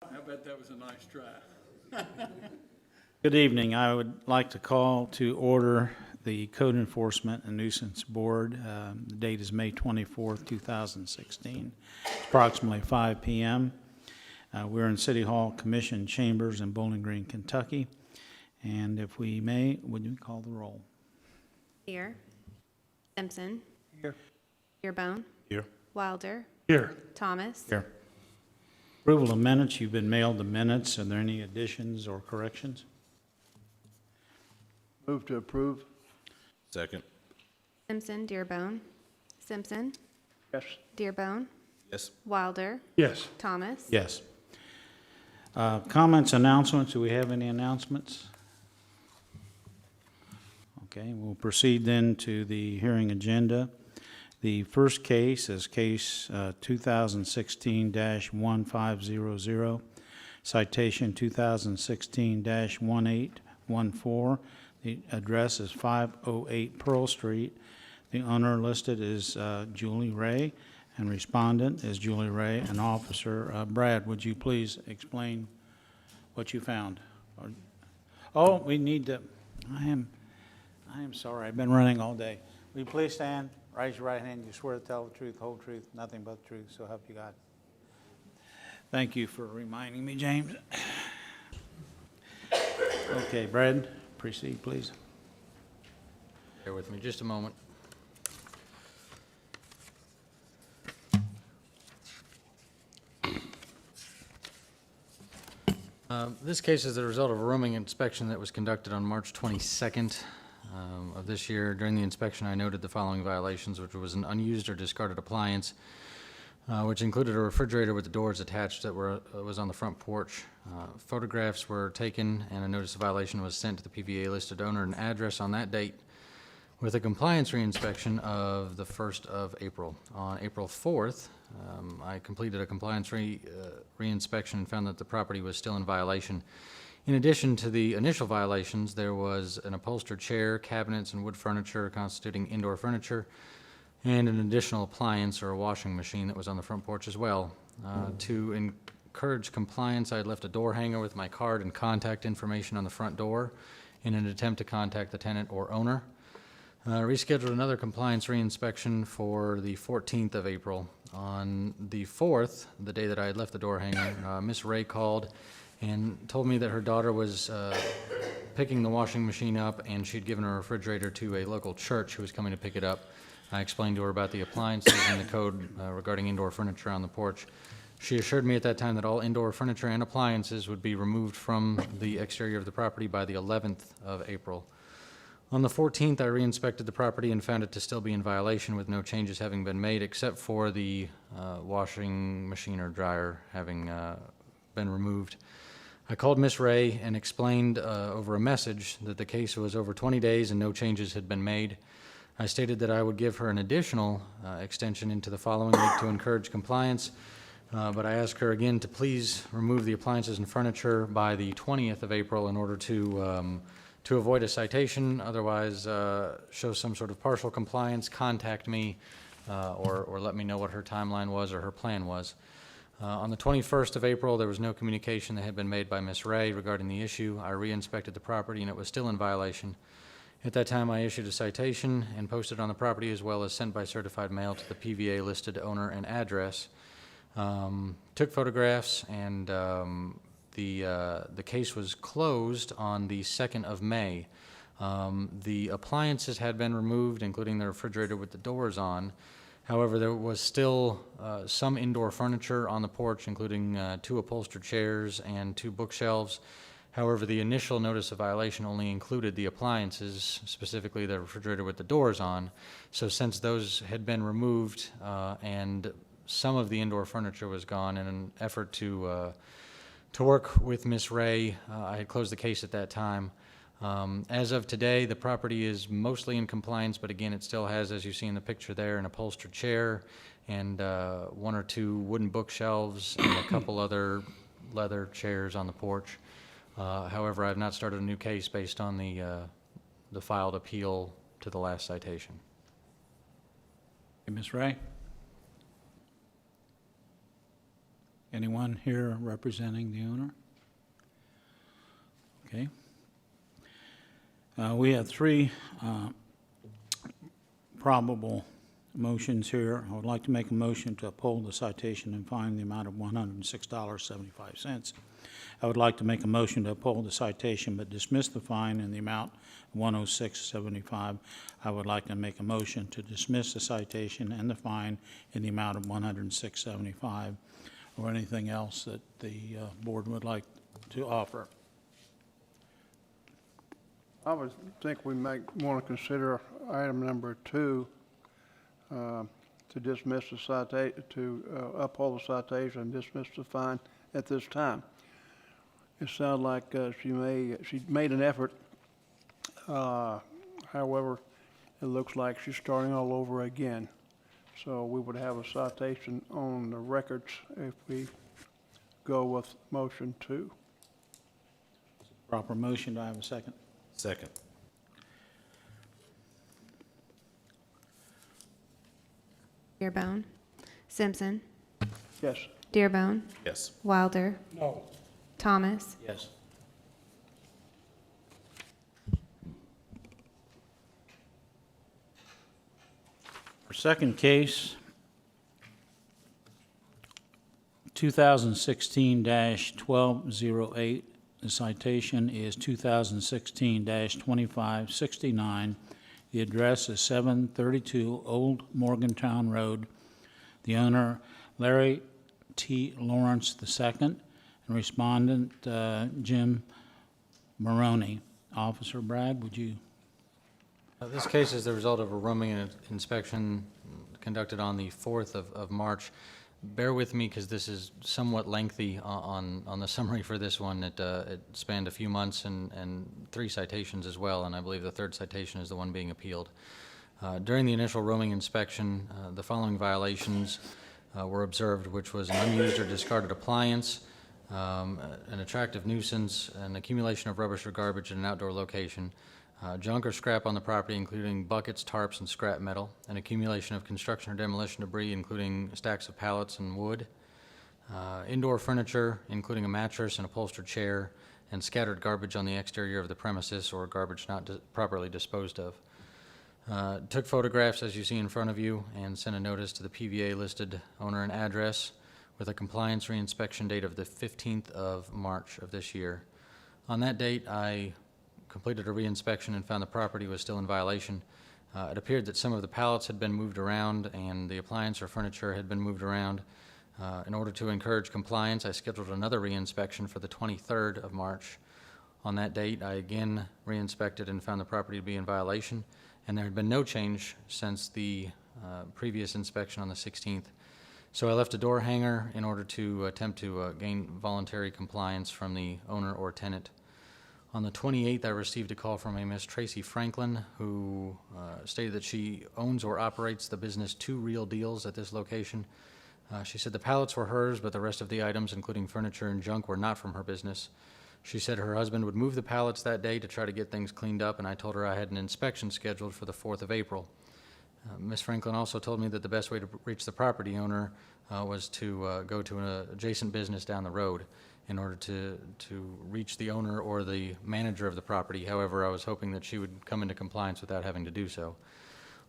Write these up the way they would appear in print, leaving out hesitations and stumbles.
I bet that was a nice try. Good evening. I would like to call to order the Code Enforcement and Nuisance Board. The date is May 24th, 2016. It's approximately 5 p.m. We're in City Hall Commission Chambers in Bowling Green, Kentucky. And if we may, would you call the roll? Here. Simpson. Here. Dearbone. Here. Wilder. Here. Thomas. Here. Approval of minutes. You've been mailed the minutes. Are there any additions or corrections? Move to approve. Second. Simpson. Dearbone. Simpson. Yes. Dearbone. Yes. Wilder. Yes. Thomas. Yes. Comments, announcements. Do we have any announcements? Okay, we'll proceed then to the hearing agenda. The first case is case 2016-1500, citation 2016-1814. The address is 508 Pearl Street. The owner listed is Julie Ray, and respondent is Julie Ray, and officer. Brad, would you please explain what you found? Oh, we need to, I am sorry, I've been running all day. Will you please stand, raise your right hand, you swear to tell the truth, whole truth, nothing but the truth, so help you God. Thank you for reminding me, James. Okay, Brad, proceed, please. Bear with me just a moment. This case is the result of a roaming inspection that was conducted on March 22nd of this year. During the inspection, I noted the following violations, which was an unused or discarded appliance, which included a refrigerator with the doors attached that was on the front porch. Photographs were taken, and a notice of violation was sent to the PVA listed owner and address on that date, with a compliance reinspection of the 1st of April. On April 4th, I completed a compliance reinspection and found that the property was still in violation. In addition to the initial violations, there was an upholstered chair, cabinets, and wood furniture constituting indoor furniture, and an additional appliance or a washing machine that was on the front porch as well. To encourage compliance, I had left a door hanger with my card and contact information on the front door in an attempt to contact the tenant or owner. Rescheduled another compliance reinspection for the 14th of April. On the 4th, the day that I had left the door hanger, Miss Ray called and told me that her daughter was picking the washing machine up, and she'd given her refrigerator to a local church who was coming to pick it up. I explained to her about the appliances and the code regarding indoor furniture on the porch. She assured me at that time that all indoor furniture and appliances would be removed from the exterior of the property by the 11th of April. On the 14th, I re-inspected the property and found it to still be in violation, with no changes having been made except for the washing machine or dryer having been removed. I called Miss Ray and explained over a message that the case was over 20 days and no changes had been made. I stated that I would give her an additional extension into the following week to encourage compliance, but I asked her again to please remove the appliances and furniture by the 20th of April in order to avoid a citation. Otherwise, show some sort of partial compliance, contact me, or let me know what her timeline was or her plan was. On the 21st of April, there was no communication that had been made by Ms. Ray regarding the issue. I re-inspected the property, and it was still in violation. At that time, I issued a citation and posted on the property, as well as sent by certified mail to the PVA listed owner and address. Took photographs, and the case was closed on the 2nd of May. The appliances had been removed, including the refrigerator with the doors on. However, there was still some indoor furniture on the porch, including 2 upholstered chairs and 2 bookshelves. However, the initial notice of violation only included the appliances, specifically the refrigerator with the doors on. So since those had been removed and some of the indoor furniture was gone, in an effort to work with Ms. Ray, I had closed the case at that time. As of today, the property is mostly in compliance, but again, it still has, as you see in the picture there, an upholstered chair and 1 or 2 wooden bookshelves and a couple other leather chairs on the porch. However, I have not started a new case based on the filed appeal to the last citation. Ms. Ray? Anyone here representing the owner? Okay. We have three probable motions here. I would like to make a motion to uphold the citation and fine in the amount of $106.75. I would like to make a motion to uphold the citation but dismiss the fine in the amount of $106.75. I would like to make a motion to dismiss the citation and the fine in the amount of $106.75, or anything else that the board would like to offer. I would think we might want to consider item number 2, to dismiss the citation, to uphold the citation and dismiss the fine at this time. It sounds like she made an effort. However, it looks like she's starting all over again. So we would have a citation on the records if we go with motion 2. Proper motion, do I have a second? Second. Dearbone, Simpson, Yes. Dearbone, Yes. Wilder, No. Thomas, Yes. Our second case, 2016-1208. The citation is 2016-2569. The address is 732 Old Morgantown Road. The owner, Larry T. Lawrence II, and respondent, Jim Maroney. Officer Brad, would you? This case is the result of a roaming inspection conducted on the 4th of March. Bear with me because this is somewhat lengthy on the summary for this one. It spanned a few months and 3 citations as well, and I believe the 3rd citation is the one being appealed. During the initial roaming inspection, the following violations were observed, which was an unused or discarded appliance, an attractive nuisance, an accumulation of rubbish or garbage in an outdoor location, junk or scrap on the property, including buckets, tarps, and scrap metal, an accumulation of construction or demolition debris, including stacks of pallets and wood, indoor furniture, including a mattress and upholstered chair, and scattered garbage on the exterior of the premises or garbage not properly disposed of. Took photographs, as you see in front of you, and sent a notice to the PVA listed owner and address with a compliance reinspection date of the 15th of March of this year. On that date, I completed a reinspection and found the property was still in violation. It appeared that some of the pallets had been moved around and the appliance or furniture had been moved around. In order to encourage compliance, I scheduled another reinspection for the 23rd of March. On that date, I again reinspected and found the property to be in violation, and there had been no change since the previous inspection on the 16th. So I left a door hanger in order to attempt to gain voluntary compliance from the owner or tenant. On the 28th, I received a call from a Miss Tracy Franklin, who stated that she owns or operates the business Two Real Deals at this location. She said the pallets were hers, but the rest of the items, including furniture and junk, were not from her business. She said her husband would move the pallets that day to try to get things cleaned up, and I told her I had an inspection scheduled for the 4th of April. Ms. Franklin also told me that the best way to reach the property owner was to go to an adjacent business down the road in order to reach the owner or the manager of the property. However, I was hoping that she would come into compliance without having to do so.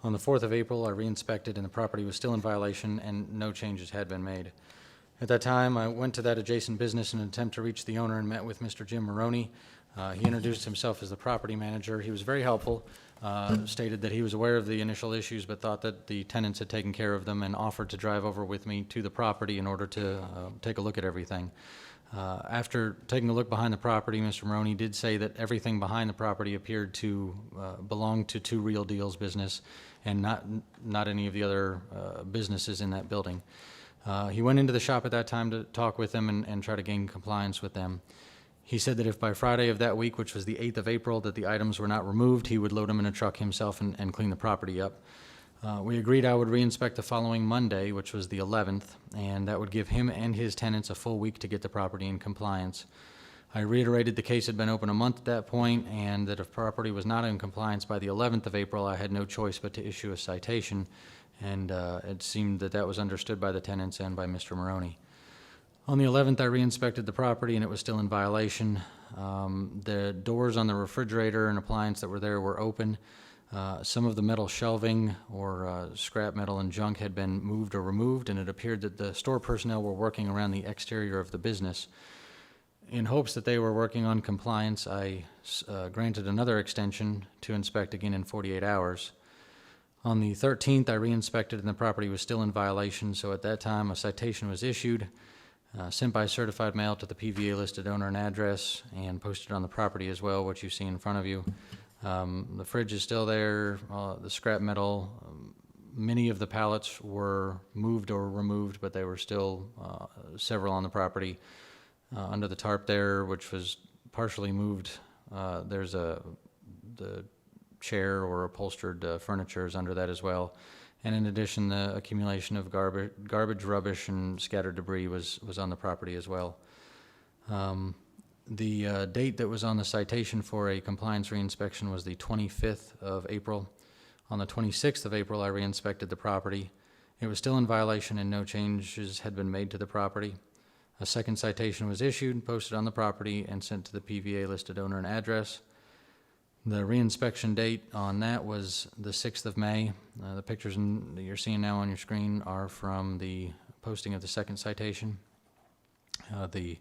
On the 4th of April, I reinspected and the property was still in violation and no changes had been made. At that time, I went to that adjacent business in an attempt to reach the owner and met with Mr. Jim Maroney. He introduced himself as the property manager. He was very helpful, stated that he was aware of the initial issues but thought that the tenants had taken care of them, and offered to drive over with me to the property in order to take a look at everything. After taking a look behind the property, Mr. Maroney did say that everything behind the property appeared to belong to Two Real Deals business and not any of the other businesses in that building. He went into the shop at that time to talk with them and try to gain compliance with them. He said that if by Friday of that week, which was the 8th of April, that the items were not removed, he would load them in a truck himself and clean the property up. We agreed I would reinspect the following Monday, which was the 11th, and that would give him and his tenants a full week to get the property in compliance. I reiterated the case had been open a month at that point, and that if property was not in compliance by the 11th of April, I had no choice but to issue a citation, and it seemed that that was understood by the tenants and by Mr. Maroney. On the 11th, I re-inspected the property, and it was still in violation. The doors on the refrigerator and appliance that were there were open. Some of the metal shelving or scrap metal and junk had been moved or removed, and it appeared that the store personnel were working around the exterior of the business. In hopes that they were working on compliance, I granted another extension to inspect again in 48 hours. On the 13th, I re-inspected and the property was still in violation, so at that time a citation was issued, sent by certified mail to the PVA listed owner and address, and posted on the property as well, what you see in front of you. The fridge is still there, the scrap metal, many of the pallets were moved or removed, but they were still several on the property. Under the tarp there, which was partially moved, there's the chair or upholstered furniture is under that as well. And in addition, the accumulation of garbage, rubbish, and scattered debris was on the property as well. The date that was on the citation for a compliance reinspection was the 25th of April. On the 26th of April, I re-inspected the property. It was still in violation and no changes had been made to the property. A second citation was issued, posted on the property, and sent to the PVA listed owner and address. The reinspection date on that was the 6th of May. The pictures that you're seeing now on your screen are from the posting of the second citation. The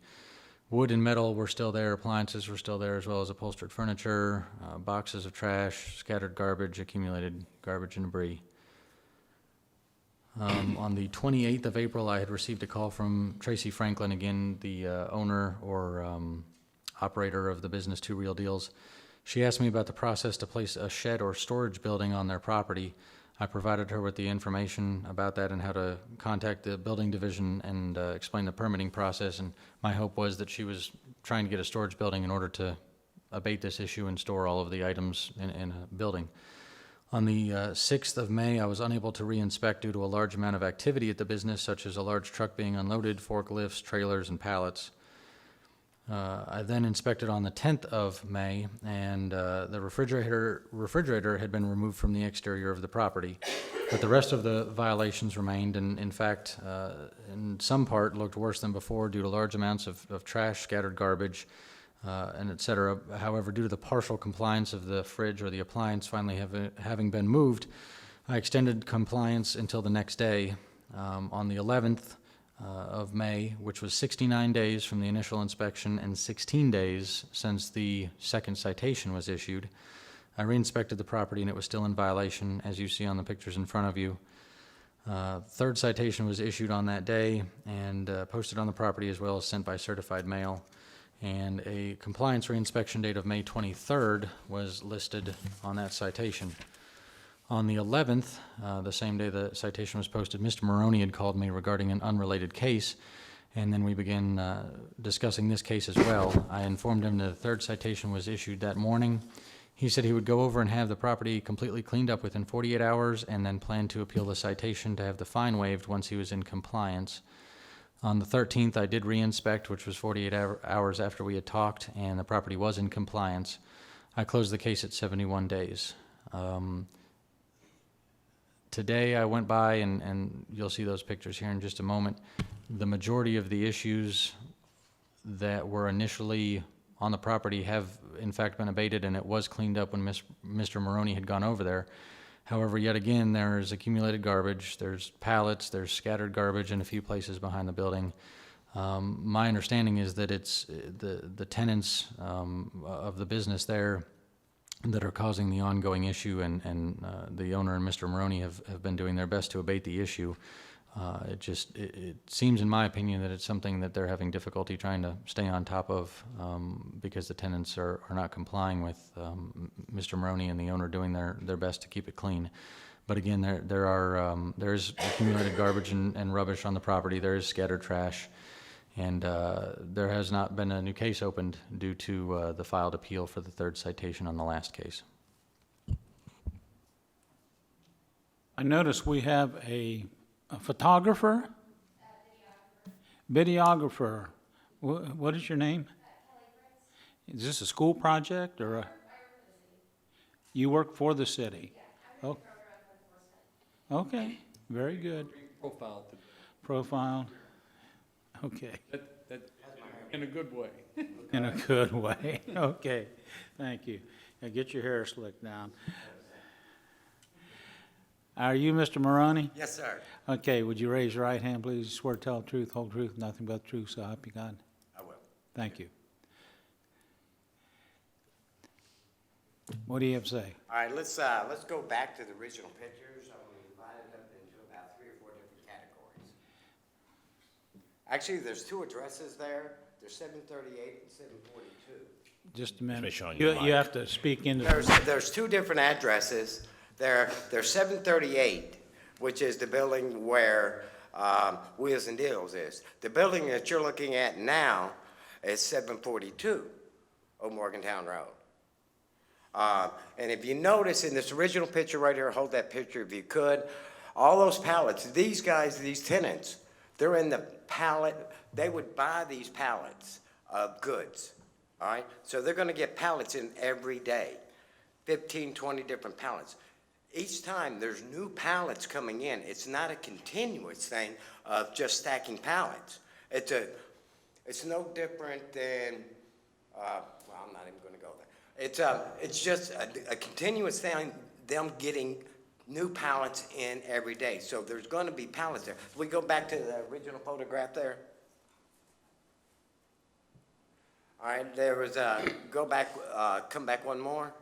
wood and metal were still there, appliances were still there, as well as upholstered furniture, boxes of trash, scattered garbage, accumulated garbage and debris. On the 28th of April, I had received a call from Tracy Franklin, again, the owner or operator of the business Two Real Deals. She asked me about the process to place a shed or storage building on their property. I provided her with the information about that and how to contact the building division and explain the permitting process. And my hope was that she was trying to get a storage building in order to abate this issue and store all of the items in a building. On the 6th of May, I was unable to re-inspect due to a large amount of activity at the business, such as a large truck being unloaded, forklifts, trailers, and pallets. I then inspected on the 10th of May, and the refrigerator had been removed from the exterior of the property, but the rest of the violations remained, and in fact, in some part looked worse than before due to large amounts of trash, scattered garbage, and et cetera. However, due to the partial compliance of the fridge or the appliance finally having been moved, I extended compliance until the next day. On the 11th of May, which was 69 days from the initial inspection and 16 days since the second citation was issued, I re-inspected the property and it was still in violation, as you see on the pictures in front of you. Third citation was issued on that day and posted on the property as well as sent by certified mail. And a compliance reinspection date of May 23rd was listed on that citation. On the 11th, the same day the citation was posted, Mr. Maroney had called me regarding an unrelated case, and then we began discussing this case as well. I informed him that the third citation was issued that morning. He said he would go over and have the property completely cleaned up within 48 hours and then plan to appeal the citation to have the fine waived once he was in compliance. On the 13th, I did re-inspect, which was 48 hours after we had talked, and the property was in compliance. I closed the case at 71 days. Today, I went by, and you'll see those pictures here in just a moment. The majority of the issues that were initially on the property have, in fact, been abated, and it was cleaned up when Mr. Maroney had gone over there. However, yet again, there's accumulated garbage, there's pallets, there's scattered garbage in a few places behind the building. My understanding is that it's the tenants of the business there that are causing the ongoing issue, and the owner and Mr. Maroney have been doing their best to abate the issue. It seems, in my opinion, that it's something that they're having difficulty trying to stay on top of because the tenants are not complying with Mr. Maroney and the owner doing their best to keep it clean. But again, there is accumulated garbage and rubbish on the property. There is scattered trash, and there has not been a new case opened due to the filed appeal for the third citation on the last case. I notice we have a photographer? Videographer. What is your name? Is this a school project or a? You work for the city? Oh. Okay, very good. Profiled. Okay, In a good way. in a good way. Okay, thank you. Now get your hair slicked down. Are you Mr. Maroney? Yes, sir. Okay, would you raise your right hand, please? Swear to tell the truth, whole truth, nothing but the truth, so help you God. I will. Thank you. What do you have to say? All right, let's go back to the original pictures. I'm going to divide it up into about 3 or 4 different categories. Actually, there's 2 addresses there. There's 738 and 742. Just a minute. Finish on your You mic. have to speak into There's 2 different addresses. There's 738, which is the building where Wheels and Deals is. The building that you're looking at now is 742 Old Morgantown Road. And if you notice in this original picture right here, hold that picture if you could, all those pallets, these guys, these tenants, they're in the pallet, they would buy these pallets of goods, all right? So they're gonna get pallets in every day, 15, 20 different pallets. Each time there's new pallets coming in, it's not a continuous thing of just stacking pallets. It's no different than, well, I'm not even gonna go there. It's just a continuous thing, them getting new pallets in every day. So there's gonna be pallets there. If we go back to the original photograph there. All right, there was, go back, come back one more.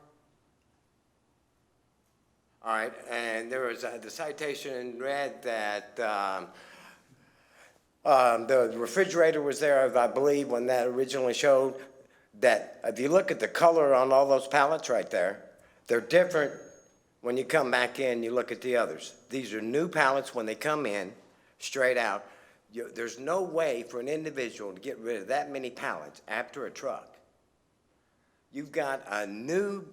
All right, and there was, the citation read that, the refrigerator was there, I believe, when that originally showed, that if you look at the color on all those pallets right there, they're different when you come back in, you look at the others. These are new pallets when they come in, straight out. There's no way for an individual to get rid of that many pallets after a truck. You've got a new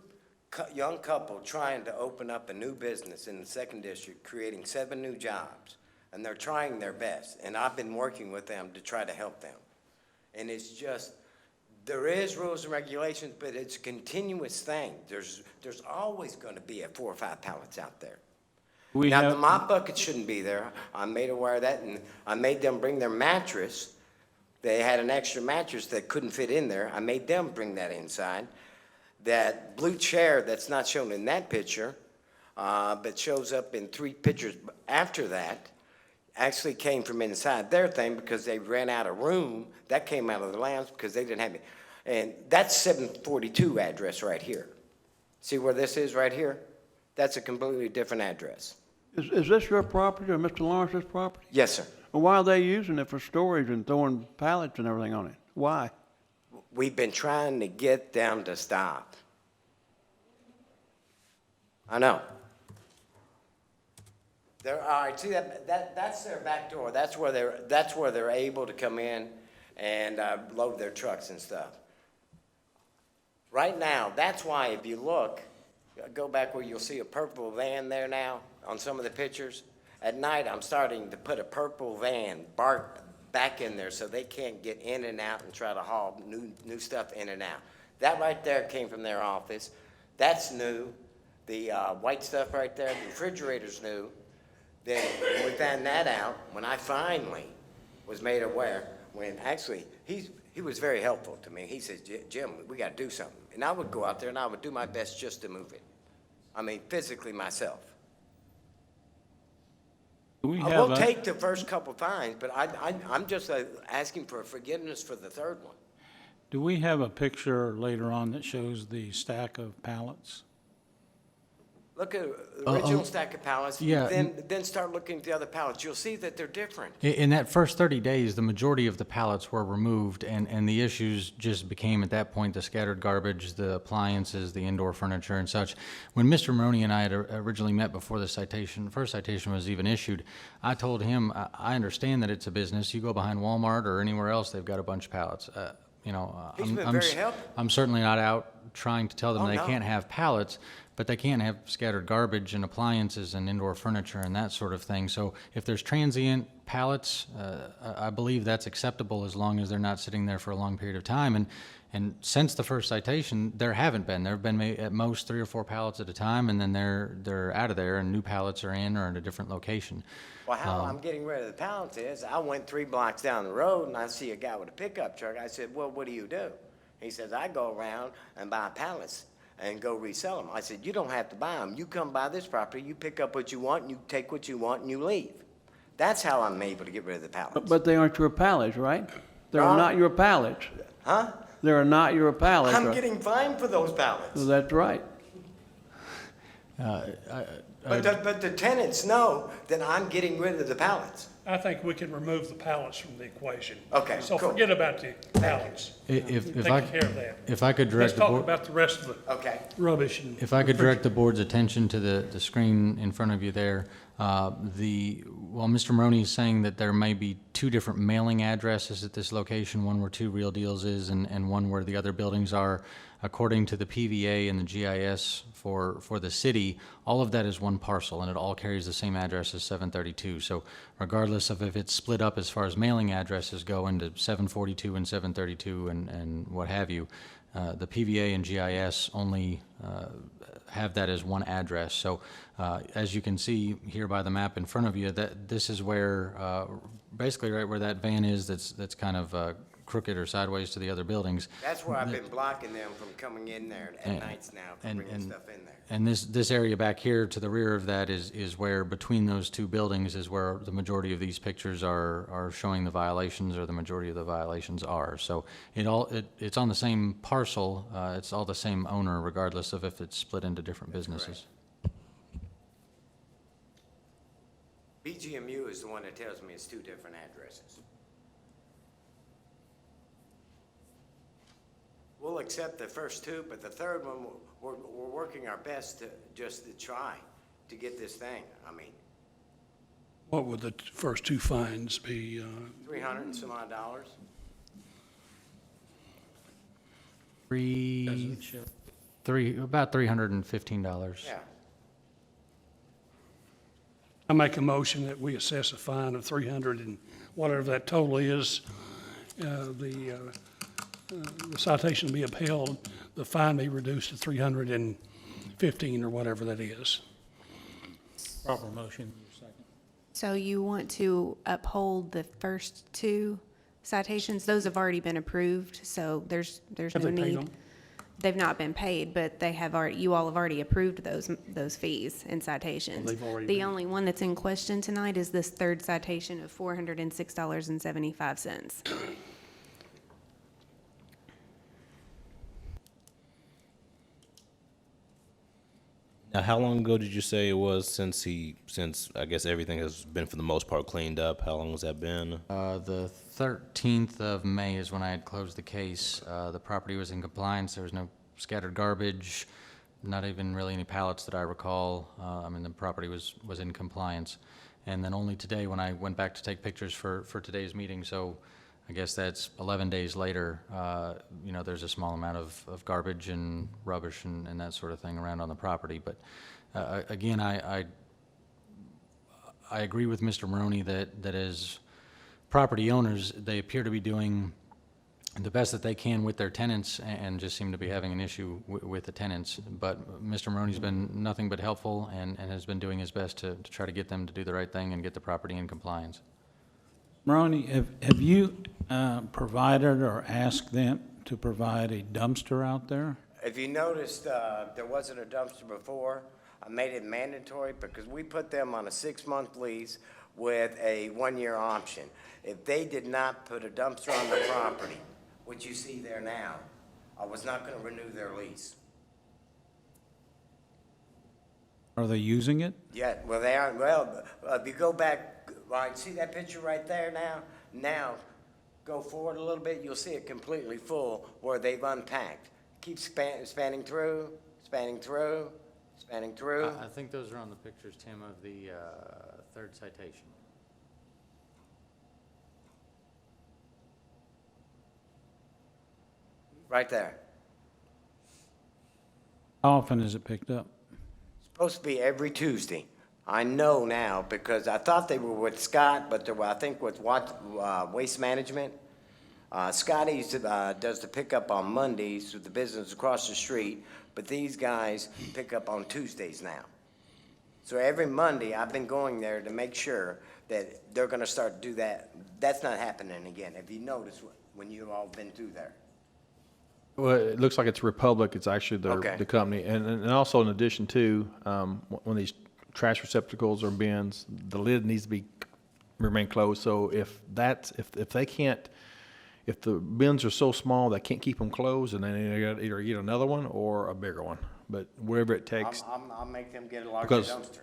young couple trying to open up a new business in the 2nd District, creating 7 new jobs, and they're trying their best, and I've been working with them to try to help them. And it's just, there is rules and regulations, but it's a continuous thing. There's always going to be 4 or 5 pallets out there. Now, the mop bucket shouldn't be there. I made aware of that, and I made them bring their mattress. They had an extra mattress that couldn't fit in there. I made them bring that inside. That blue chair that's not shown in that picture, but shows up in 3 pictures after that, actually came from inside their thing because they ran out of room. That came out of the lounge because they didn't have it. And that's 742 address right here. See where this is right here? That's a completely different address. Is this your property or Mr. Lawrence's property? Yes, sir. Well, why are they using it for storage and throwing pallets and everything on it? Why? We've been trying to get them to stop. I know. All right, see that's their back door. That's where they're able to come in and load their trucks and stuff. Right now, that's why if you look, go back where you'll see a purple van there now on some of the pictures. At night, I'm starting to put a purple van back in there so they can't get in and out and try to haul new stuff in and out. That right there came from their office. That's new. The white stuff right there, the refrigerator's new. Then we found that out when I finally was made aware, when actually he was very helpful to me. He says, Jim, we got to do something. And I would go out there and I would do my best just to move it. I mean, physically myself. I will take the first couple fines, but I'm just asking for forgiveness for the 3rd one. Do we have a picture later on that shows the stack of pallets? Look at the original stack of pallets, yeah. then start looking at the other pallets. You'll see that they're different. In that first 30 days, the majority of the pallets were removed, and the issues just became, at that point, the scattered garbage, the appliances, the indoor furniture and such. When Mr. Maroney and I had originally met before the first citation was even issued, I told him, I understand that it's a business. You go behind Walmart or anywhere else, they've got a bunch of pallets. He's been very helpful. I'm certainly not out trying to tell them Oh, they no. can't have pallets, but they can't have scattered garbage and appliances and indoor furniture and that sort of thing. So if there's transient pallets, I believe that's acceptable as long as they're not sitting there for a long period of time. And since the first citation, there haven't been. There have been at most 3 or 4 pallets at a time, and then they're out of there, and new pallets are in or at a different location. Well, how I'm getting rid of the pallets is, I went 3 blocks down the road and I see a guy with a pickup truck. I said, well, what do you do? He says, I go around and buy pallets and go resell them. I said, you don't have to buy them. You come buy this property, you pick up what you want, and you take what you want, and you leave. That's how I'm able to get rid of the pallets. But they aren't your pallets, right? They're Huh? not your pallets. Huh? They're not your pallets. I'm right? getting fined for those pallets. That's right. But the tenants know that I'm getting rid of the pallets. I think we can remove the pallets from the equation. Okay, So cool. forget about the pallets. If Take I, care of that. if I could Let's direct the talk board. about the rest of the Okay. rubbish and. If I could direct the board's attention to the screen in front of you there, while Mr. Maroney is saying that there may be 2 different mailing addresses at this location, one where 2 Real Deals is and one where the other buildings are, according to the PVA and the GIS for the city, all of that is one parcel, and it all carries the same address as 732. So regardless of if it's split up as far as mailing addresses go into 742 and 732 and what have you, the PVA and GIS only have that as one address. So as you can see here by the map in front of you, that this is where, basically right where that van is that's kind of crooked or sideways to the other buildings. That's where I've been blocking them from coming in there at nights now, from bringing stuff in there. And this area back here to the rear of that is where, between those 2 buildings, is where the majority of these pictures are showing the violations, or the majority of the violations are. So it's on the same parcel, it's all the same owner, regardless of if it's split into different businesses. BGMU is the one that tells me it's 2 different addresses. We'll accept the first 2, but the third one, we're working our best to try to get this thing. I mean, What would the first 2 fines be? $300 and some odd dollars. About $315. Yeah. I make a motion that we assess a fine of 300 and whatever that total is. The citation be upheld, the fine be reduced to 315 or whatever that is. Proper motion. So you want to uphold the first 2 citations? Those have already been approved, so there's Have no they paid need. them? They've not been paid, but they have already, you all have already approved those fees and citations. They've already The been- only one that's in question tonight is this 3rd citation of $406.75. Now, how long ago did you say it was since I guess everything has been for the most part cleaned up? How long has that been? The 13th of May is when I had closed the case. The property was in compliance. There was no scattered garbage, not even really any pallets that I recall. I mean, the property was in compliance. And then only today, when I went back to take pictures for today's meeting, so I guess that's 11 days later, there's a small amount of garbage and rubbish and that sort of thing around on the property. But again, I agree with Mr. Maroney that as property owners, they appear to be doing the best that they can with their tenants and just seem to be having an issue with the tenants. But Mr. Maroney's been nothing but helpful and has been doing his best to try to get them to do the right thing and get the property in compliance. Maroney, have you provided or asked them to provide a dumpster out there? If you noticed, there wasn't a dumpster before. I made it mandatory because we put them on a 6-month lease with a 1-year option. If they did not put a dumpster on the property, which you see there now, I was not going to renew their lease. Are they using it? Yeah, well, they aren't. Well, if you go back, right, see that picture right there now? Now, go forward a little bit, you'll see it completely full where they've unpacked. Keep spanning through, spanning through, spanning through. I think those are on the pictures, Tim, of the 3rd citation. Right there. How often is it picked up? Supposed to be every Tuesday, I know now because I thought they were with Scott, but they were, I think, with Waste Management. Scotty does the pickup on Mondays with the business across the street, but these guys pick up on Tuesdays now. So every Monday, I've been going there to make sure that they're gonna start to do that. That's not happening again. Have you noticed when you've all been through there? Well, it looks like it's Republic. It's actually Okay. the company. And also in addition to, when these trash receptacles or bins, the lid needs to remain closed. So if they can't, if the bins are so small they can't keep them closed, and then they gotta either get another one or a bigger one. But wherever it takes, I'll make them get a larger Because- dumpster.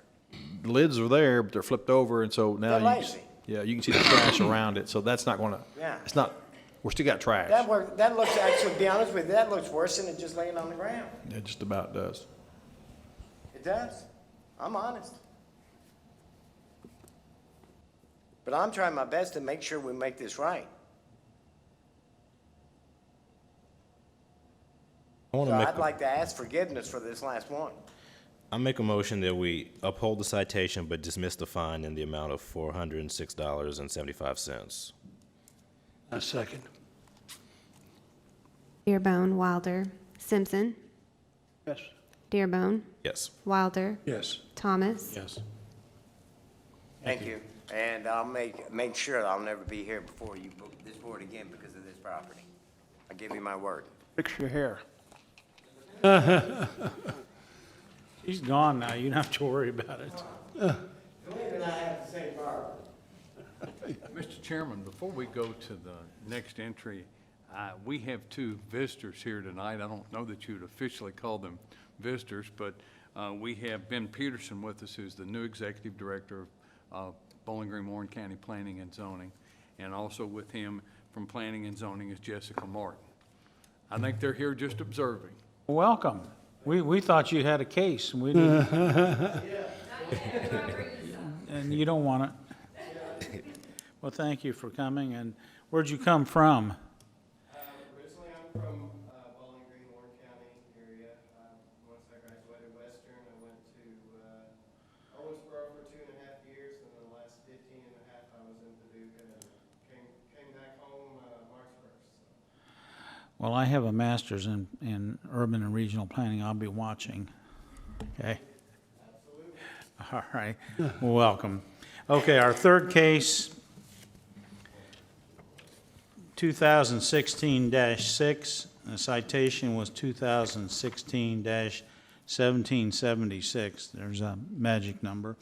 the lids are there, but they're flipped over, and so now They're you lazy. yeah, you can see the trash around it. So that's not gonna, Yeah. it's not, we're still got trash. That looks, actually, to be honest with you, that looks worse than it just laying on the ground. It just about does. It does. I'm honest. But I'm trying my best to make sure we make this right. I want So to make, I'd like to ask forgiveness for this last one. I make a motion that we uphold the citation but dismiss the fine in the amount of $406.75. A second. Dearbone, Wilder, Simpson, Yes. Dearbone, Yes. Wilder, Yes. Thomas. Yes. Thank you. And I'll make sure I'll never be here before you book this board again because of this property. I give you my word. Fix your hair. He's gone now. You don't have to worry about it. Glenn and I have the same barber. Mr. Chairman, before we go to the next entry, we have two visitors here tonight. I don't know that you'd officially call them visitors, but we have Ben Peterson with us, who's the new Executive Director of Bowling Green, Warren County Planning and Zoning. And also with him from Planning and Zoning is Jessica Martin. I think they're here just observing. Welcome. We thought you had a case, and we didn't. And you don't want it. Well, thank you for coming, and where'd you come from? Originally, I'm from Bowling Green, Warren County area. Once I graduated Western, I went to Owensboro for 2.5 years, and then the last 15 and a half, I was in Paducah, and came back home March 1st. Well, I have a master's in urban and regional planning. I'll be watching. Okay? Absolutely. All right. Well, welcome. Okay, our third case, 2016-6. The citation was 2016-1776. There's a magic number.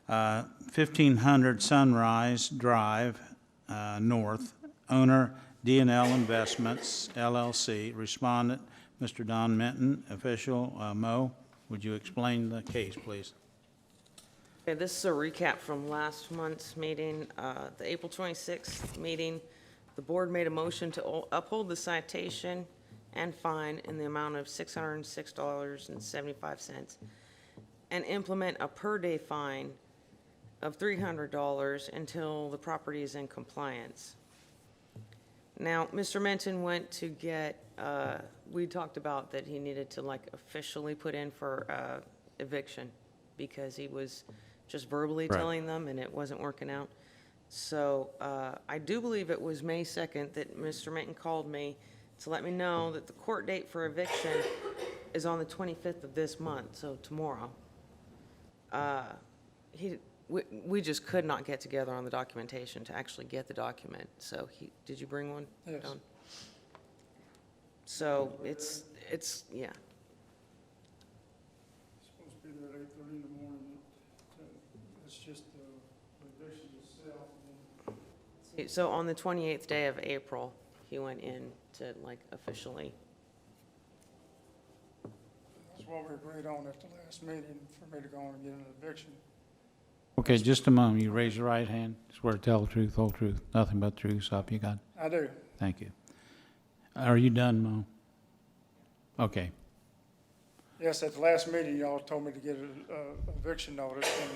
1500 Sunrise Drive, North. Owner, D&L Investments, LLC. Respondent, Mr. Don Minton. Official, Mo. Would you explain the case, please? Okay, this is a recap from last month's meeting. The April 26th meeting, the board made a motion to uphold the citation and fine in the amount of $606.75 and implement a per-day fine of $300 until the property is in compliance. Now, Mr. Minton went to get, we talked about that he needed to like officially put in for eviction because he was just verbally Right. telling them and it wasn't working out. So I do believe it was May 2nd that Mr. Minton called me to let me know that the court date for eviction is on the 25th of this month, so tomorrow. We just could not get together on the documentation to actually get the document. So did you bring one? Yes. Don? So it's, yeah. Supposed to be there at 8:30 in the morning. It's just the eviction itself. So on the 28th day of April, he went in to like officially. That's what we agreed on at the last meeting, for me to go on and get an eviction. Okay, just a moment. You raise your right hand. Swear to tell the truth, whole truth, nothing but the truth. So help you God. I do. Thank you. Are you done, Mo? Okay. Yes, at the last meeting, y'all told me to get an eviction notice, and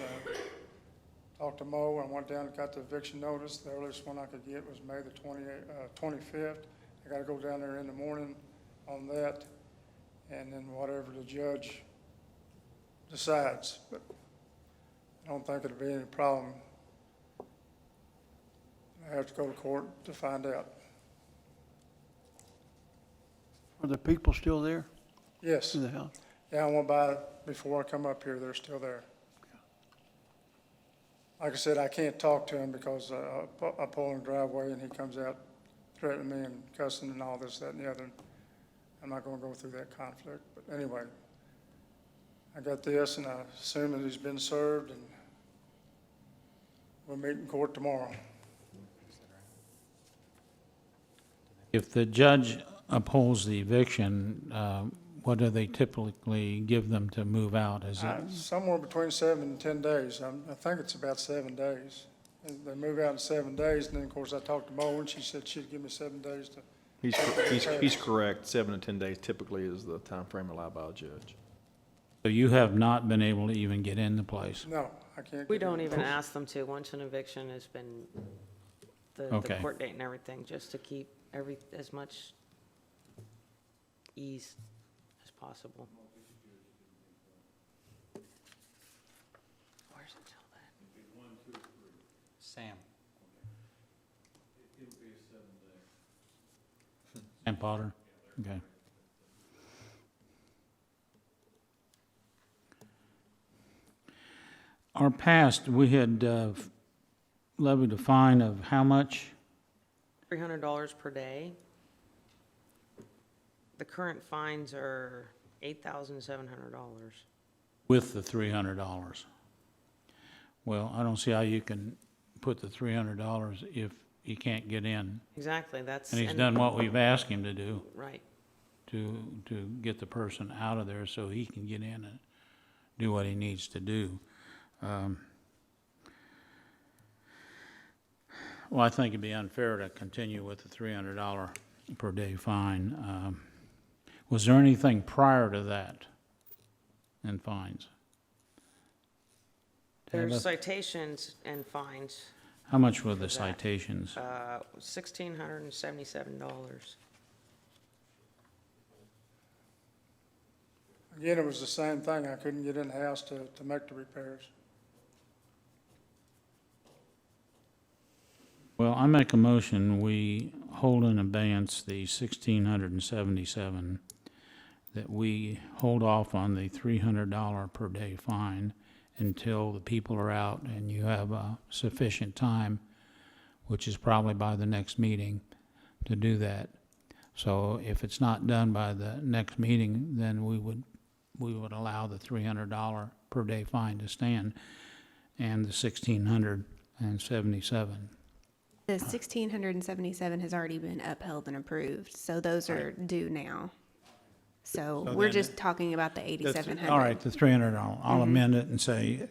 talked to Mo, and went down and got the eviction notice. The earliest one I could get was May the 25th. I gotta go down there in the morning on that, and then whatever the judge decides. But I don't think it'll be any problem. I have to go to court to find out. Are the people still there Yes, in the house? yeah, I went by before I come up here, they're still there. Like I said, I can't talk to him because I pull in the driveway and he comes out threatening me and cussing and all this, that, and the other. I'm not gonna go through that conflict, but anyway, I got this, and I assume that he's been served, and we'll meet in court tomorrow. If the judge upholds the eviction, what do they typically give them to move out? Is it, Somewhere between 7 and 10 days. I think it's about 7 days. And they move out in 7 days, and then, of course, I talked to Mo, and she said she'd give me 7 days to. He's correct. 7 to 10 days typically is the time frame allowed by a judge. so you have not been able to even get in the place? No, I can't. We get don't in. even ask them to, once an eviction has been, the Okay. court date and everything, just to keep as much ease as possible. Where's it till then? Sam. And Potter? Okay. Our past, we had levied a fine of how much? $300 per day. The current fines are $8,700. With the $300. Well, I don't see how you can put the $300 if you can't get in. Exactly, that's. And he's done what we've asked him to do, Right. to get the person out of there so he can get in and do what he needs to do. Well, I think it'd be unfair to continue with the $300 per day fine. Was there anything prior to that in fines? There's citations and fines, How much were the that. citations? $1,677. Again, it was the same thing. I couldn't get in the house to make the repairs. Well, I make a motion, we hold in abeyance the 1,677, that we hold off on the $300 per day fine until the people are out and you have sufficient time, which is probably by the next meeting, to do that. So if it's not done by the next meeting, then we would allow the $300 per day fine to stand and the 1,677. The 1,677 has already been upheld and approved, so those are due now. So So we're then just talking about the 8,700. All right, the $300. I'll amend it and say,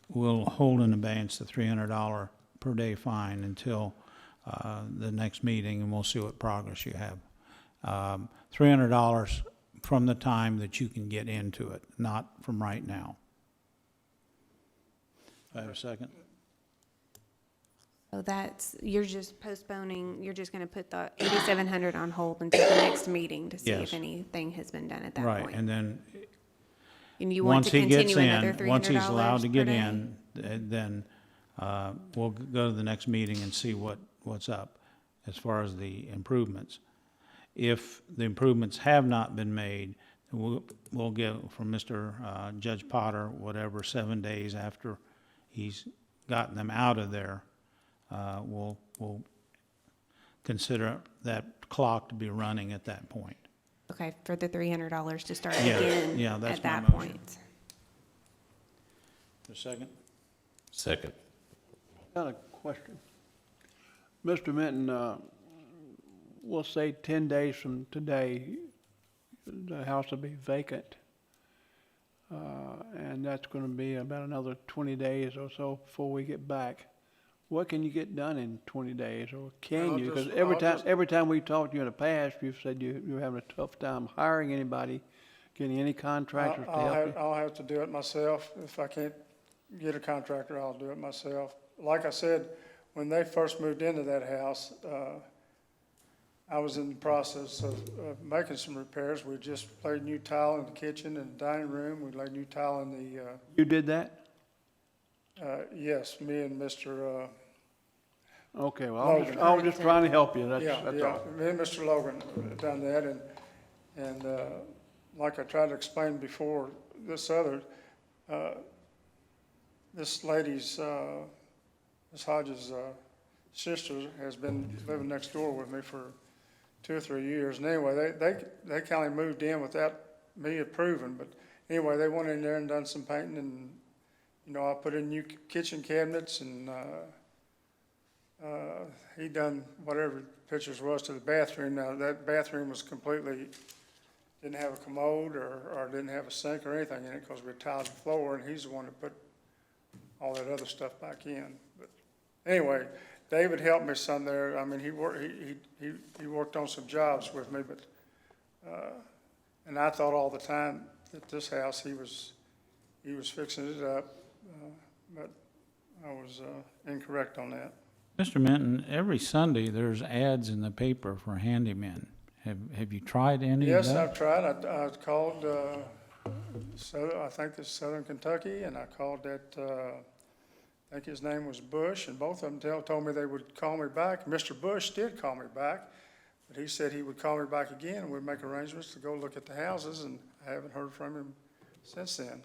we'll hold in abeyance the $300 per day fine until the next meeting, and we'll see what progress you have. $300 from the time that you can get into it, not from right now. Do I have a second? So you're just postponing, you're just going to put the 8,700 on hold until the next meeting to see Yes. if anything has been done at that Right, point. and then, And you want once to he gets continue another $300 in, once he's allowed to per get day? in, then we'll go to the next meeting and see what's up as far as the improvements. If the improvements have not been made, we'll get from Mr. Judge Potter, whatever, 7 days after he's gotten them out of there, we'll consider that clock to be running at that point. Okay, for the $300 to start Yeah, again yeah, that's at my that motion. point. A second? Second. Got a question. Mr. Minton, we'll say 10 days from today, the house will be vacant. And that's going to be about another 20 days or so before we get back. What can you get done in 20 days, or can you? Because every time we talked to you in the past, you've said you're having a tough time hiring anybody, getting any contractors to help you. I'll have to do it myself. If I can't get a contractor, I'll do it myself. Like I said, when they first moved into that house, I was in the process of making some repairs. We just laid new tile in the kitchen and the dining room. We laid new tile in the, You did that? Yes, me and Mr., Okay, well, Logan. I was just trying to help you, that's yeah, all. me and Mr. Logan done that, and like I tried to explain before, this lady's, Ms. Hodges' sister has been living next door with me for 2 or 3 years. And anyway, they kind of moved in without me approving, but anyway, they went in there and done some painting, and, you know, I put in new kitchen cabinets, and he done whatever pictures was to the bathroom. Now, that bathroom was completely, didn't have a commode or didn't have a sink or anything in it because we tiled the floor, and he's the one that put all that other stuff back in. But anyway, David helped me some there. I mean, he worked on some jobs with me, but, and I thought all the time at this house he was fixing it up, but I was incorrect on that. Mr. Minton, every Sunday, there's ads in the paper for handymen. Have you tried any of Yes, that? I've tried. I called, I think it's Southern Kentucky, and I called that, I think his name was Bush, and both of them told me they would call me back. Mr. Bush did call me back, but he said he would call me back again, and we'd make arrangements to go look at the houses, and I haven't heard from him since then.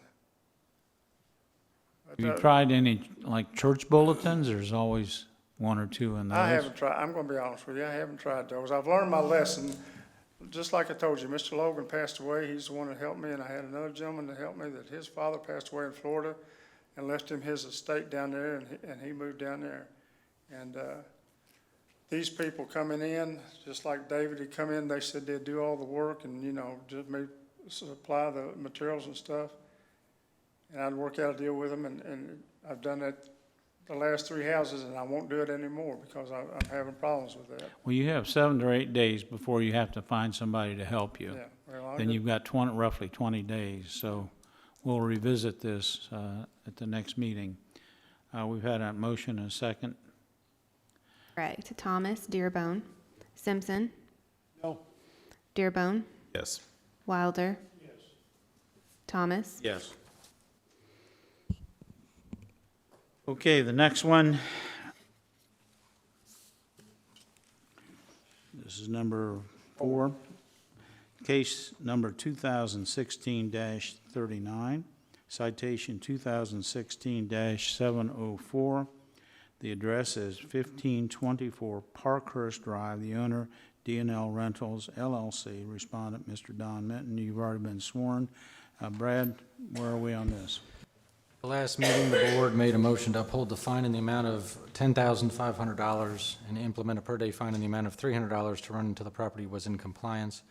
But, Have you tried any, like, church bulletins? There's always one or two in those. I haven't tried. I'm going to be honest with you. I haven't tried those. I've learned my lesson. Just like I told you, Mr. Logan passed away. He's the one that helped me, and I had another gentleman that helped me that his father passed away in Florida and left him his estate down there, and he moved down there. And these people coming in, just like David had come in, they said they'd do all the work and, you know, just maybe supply the materials and stuff. And I'd work out a deal with them, and I've done that the last 3 houses, and I won't do it anymore because I'm having problems with that. Well, you have 7 to 8 days before you have to find somebody to help you. Yeah, well, Then you've got roughly 20 days, so we'll revisit this at the next meeting. We've had a motion and a second. Correct. Thomas, Dearbone. Simpson. No. Dearbone. Yes. Wilder. Yes. Thomas. Yes. Okay, the next one. This is number 4. Case number 2016-39, citation 2016-704. The address is 1524 Parkhurst Drive. The owner, D&L Rentals, LLC. Respondent, Mr. Don Minton. You've already been sworn. Brad, where are we on this? The last meeting, the board made a motion to uphold the fine in the amount of $10,500 and implement a per-day fine in the amount of $300 to run until the property was in compliance.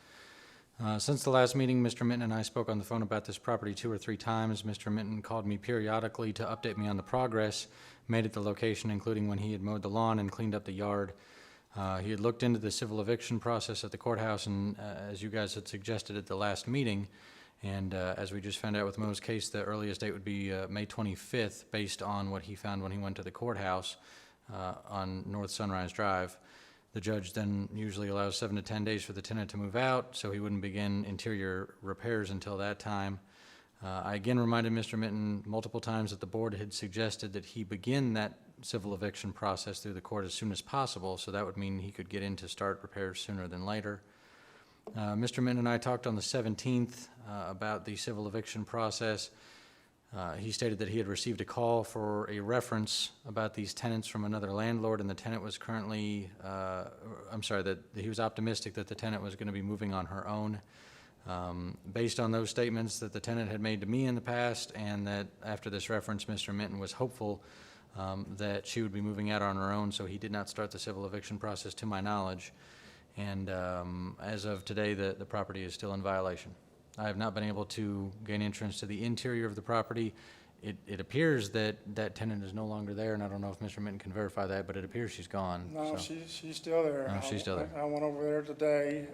Since the last meeting, Mr. Minton and I spoke on the phone about this property 2 or 3 times. Mr. Minton called me periodically to update me on the progress made at the location, including when he had mowed the lawn and cleaned up the yard. He had looked into the civil eviction process at the courthouse, and as you guys had suggested at the last meeting, and as we just found out with Mo's case, the earliest date would be May 25th, based on what he found when he went to the courthouse on North Sunrise Drive. The judge then usually allows 7 to 10 days for the tenant to move out, so he wouldn't begin interior repairs until that time. I again reminded Mr. Minton multiple times that the board had suggested that he begin that civil eviction process through the court as soon as possible, so that would mean he could get in to start repairs sooner than later. Mr. Minton and I talked on the 17th about the civil eviction process. He stated that he had received a call for a reference about these tenants from another landlord, and the tenant was currently, that he was optimistic that the tenant was going to be moving on her own. Based on those statements that the tenant had made to me in the past, and that after this reference, Mr. Minton was hopeful that she would be moving out on her own, so he did not start the civil eviction process to my knowledge. And as of today, the property is still in violation. I have not been able to gain entrance to the interior of the property. It appears that that tenant is no longer there, and I don't know if Mr. Minton can verify that, but it appears she's gone. No, so. she's still there. No, she's still there. I went over there today.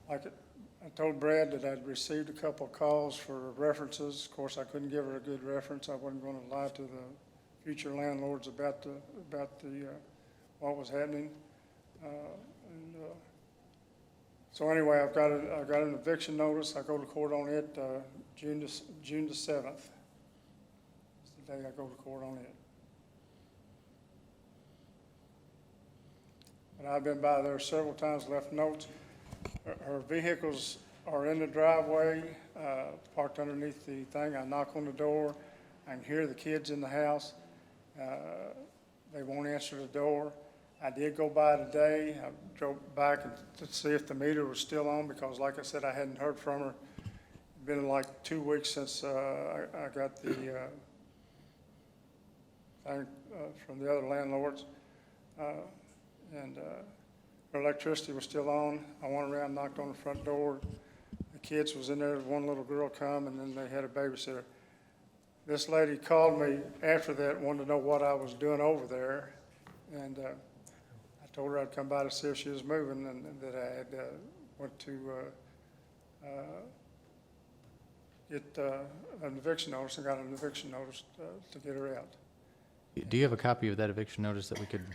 Like I told Brad that I'd received a couple of calls for references. Of course, I couldn't give her a good reference. I wasn't going to lie to the future landlords about what was happening. So anyway, I've got an eviction notice. I go to court on it June the 7th. It's the day I go to court on it. But I've been by there several times, left notes. Her vehicles are in the driveway, parked underneath the thing. I knock on the door. I can hear the kids in the house. They won't answer the door. I did go by today. I drove back to see if the meter was still on because, like I said, I hadn't heard from her. It's been like 2 weeks since I got the thing from the other landlords. And her electricity was still on. I went around, knocked on the front door. The kids was in there. One little girl come, and then they had a babysitter. This lady called me after that, wanted to know what I was doing over there. And I told her I'd come by to see if she was moving, and that I had went to get an eviction notice and got an eviction notice to get her out. Do you have a copy of that eviction notice that we could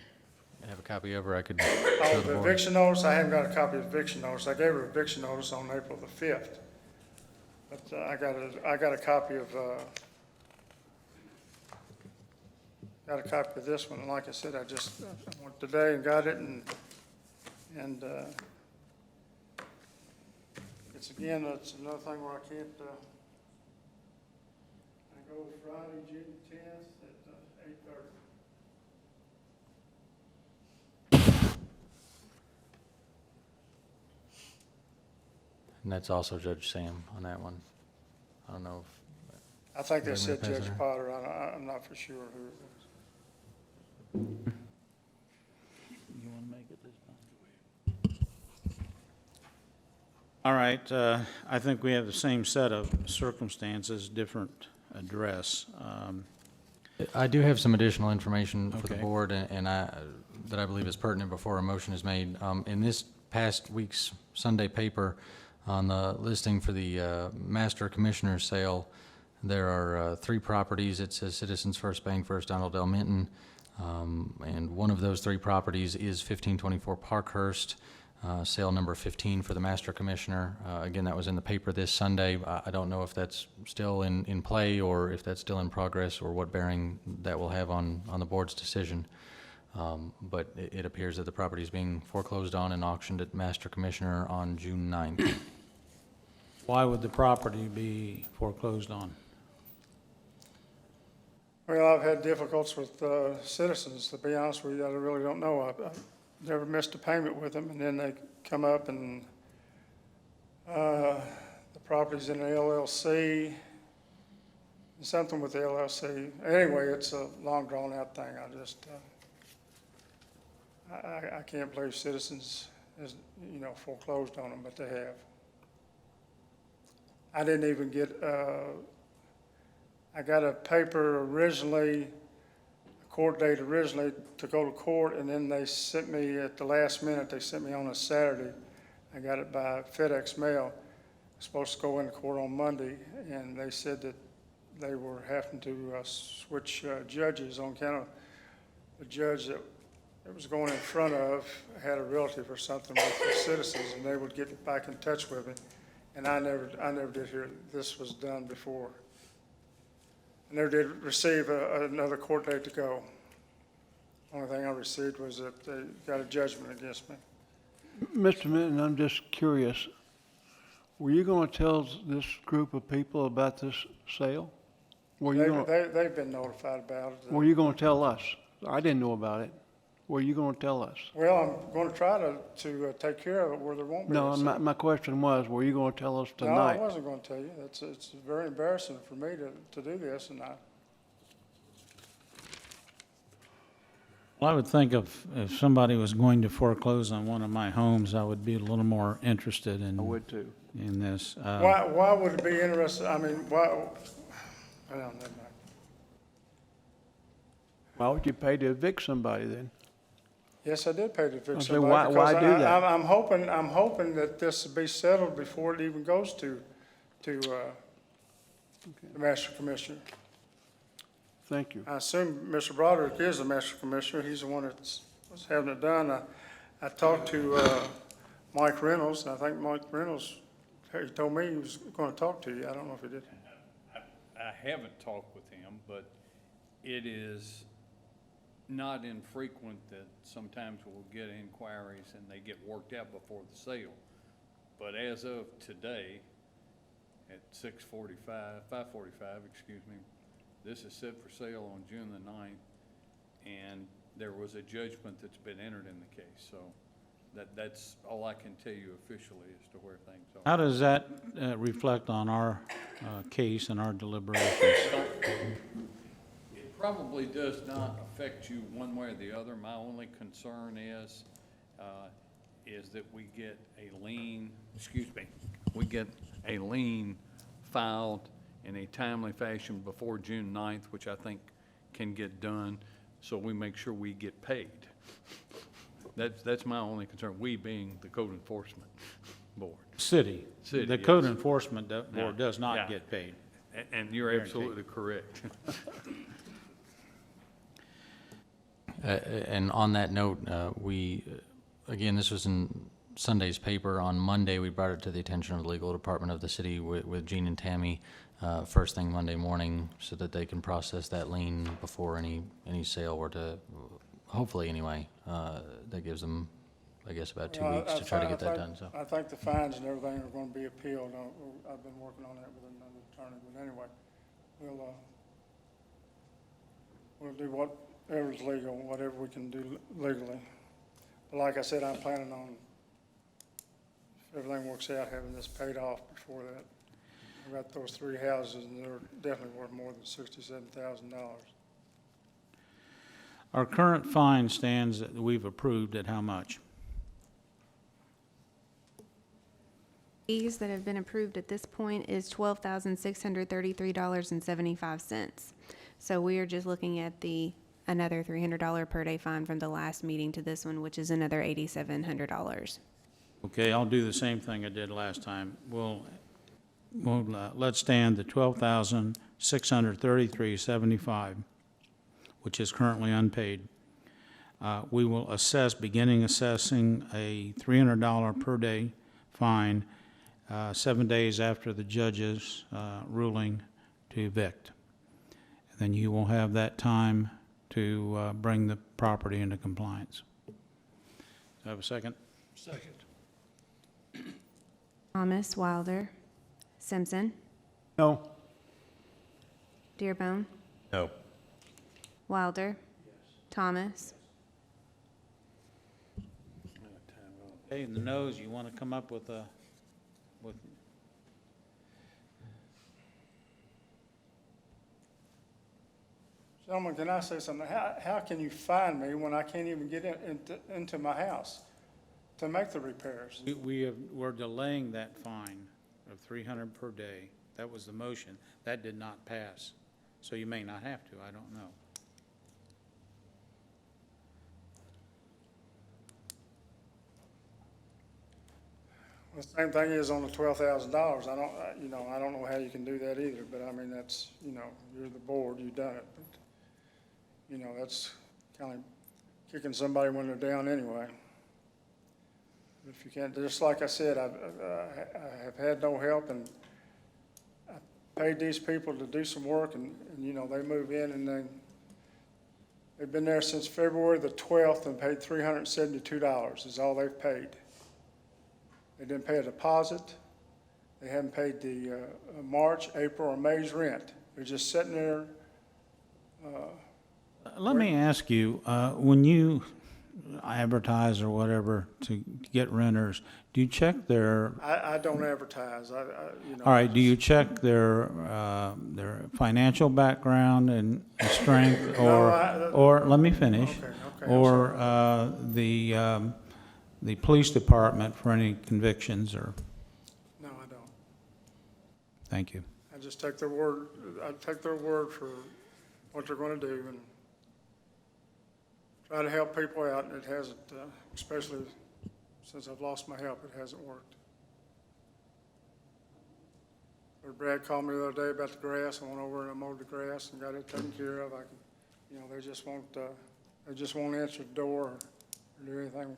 have a copy of, or I could show Oh, the the board? eviction notice, I haven't got a copy of the eviction notice. I gave her eviction notice on April the 5th. But I got a copy of, this one. And like I said, I went today and got it, and it's another thing where I can't, I go Friday, June 10th at 8:30. And that's also Judge Sam on that one. I don't know I think they Regular said Judge prisoner. Potter. I'm not for sure who it was. You want to make it this time? All right, I think we have the same set of circumstances, different address. if, I do have some additional information for the Okay. board, and that I believe is pertinent before a motion is made. In this past week's Sunday paper, on the listing for the Master Commissioner sale, there are 3 properties. It says Citizens First Bank, First Donald L. Minton. And one of those 3 properties is 1524 Parkhurst, sale number 15 for the Master Commissioner. Again, that was in the paper this Sunday. I don't know if that's still in play or if that's still in progress or what bearing that will have on the board's decision. But it appears that the property is being foreclosed on and auctioned at Master Commissioner on June 9th. Why would the property be foreclosed on? Well, I've had difficulties with Citizens, to be honest with you. I really don't know. I've never missed a payment with them, and then they come up and the property's in the LLC, something with the LLC. Anyway, it's a long, drawn-out thing. I just, I can't believe Citizens has, foreclosed on them, but they have. I didn't even get, I got a paper originally, a court date originally to go to court, and then they sent me at the last minute, they sent me on a Saturday. I got it by FedEx mail. I was supposed to go into court on Monday, and they said that they were having to switch judges on account of the judge that it was going in front of had a relative or something with the Citizens, and they would get back in touch with me. And I never did hear this was done before. I never did receive another court date to go. Only thing I received was that they got a judgment against me. Mr. Minton, I'm just curious. Were you going to tell this group of people about this sale? Were you going They've been notified about it. Were you going to tell us? I didn't know about it. Were you going to tell us? Well, I'm going to try to take care of it where there won't be. No, a sale. my question was, were you going to tell us No, I tonight? wasn't going to tell you. It's very embarrassing for me to do this, and Well, I would think if somebody was going to foreclose on one of my homes, I would be a little more interested I would too. in this. why would it be interesting? I mean, why? Well, never mind. Why would you pay to evict somebody then? Yes, I did pay to fix I say, somebody. why because do that? I'm hoping that this will be settled before it even goes to the Master Commissioner. Thank you. I assume Mr. Broderick is the Master Commissioner. He's the one that's was having it done. I talked to Mike Reynolds, and I think Mike Reynolds, he told me he was going to talk to you. I don't know if he did. I haven't talked with him, but it is not infrequent that sometimes we'll get inquiries and they get worked out before the sale. But as of today, at 5:45, excuse me, this is set for sale on June the 9th, and there was a judgment that's been entered in the case. So that's all I can tell you officially as to where things are. How does that reflect on our case and our deliberations? It probably does not affect you one way or the other. My only concern is that we get a lien, we get a lien filed in a timely fashion before June 9th, which I think can get done, so we make sure we get paid. That's my only concern, we being the code enforcement board. City. City, The code yes. enforcement board does Yeah. not get paid. And you're absolutely correct. And on that note, again, this was in Sunday's paper. On Monday, we brought it to the attention of the legal department of the city with Gene and Tammy first thing Monday morning so that they can process that lien before any sale were to, hopefully anyway, that gives them, I guess, about 2 weeks to try to get that done, so. I think the fines and everything are gonna be appealed. I've been working on that with another attorney, but anyway, we'll do whatever's legal, whatever we can do legally. But like I said, I'm planning on, if everything works out, having this paid off before that. I've got those 3 houses, and they're definitely worth more than $67,000. Our current fine stands that we've approved at how much? Fees that have been approved at this point is $12,633.75. So we are just looking at another $300 per day fine from the last meeting to this one, which is another $8,700. Okay, I'll do the same thing I did last time. We'll let stand the $12,633.75, which is currently unpaid. We will begin assessing a $300 per day fine 7 days after the judge's ruling to evict. And then you will have that time to bring the property into compliance. Do I have a second? Second. Thomas, Wilder, Simpson, No? Dearbone, No. Wilder, Thomas. Okay, in the nose, you want to come up with Gentlemen, can I say something? How can you fine me when I can't even get into my house to make the repairs? we're delaying that fine of $300 per day. That was the motion. That did not pass. So you may not have to, I don't know. The same thing is on the $12,000. I don't know how you can do that either, but I mean, that's, you're the board, you've done it. But, that's kind of kicking somebody when they're down anyway. If you can't, just like I said, I have had no help, and I paid these people to do some work, and they move in, and they've been there since February the 12th and paid $372 is all they've paid. They didn't pay a deposit. They haven't paid the March, April, or May's rent. They're just sitting there. Let me ask you, when you advertise or whatever to get renters, do you check their, I don't advertise. all right, do you check their financial background and strength, or, let me finish, Okay, or the police department for any convictions, or, No, I don't. thank you. I just take their word. I take their word for what they're going to do, and try to help people out, and it hasn't, especially since I've lost my help, it hasn't worked. Brad called me the other day about the grass. I went over and I mowed the grass and got it taken care of. They just won't answer the door or do anything.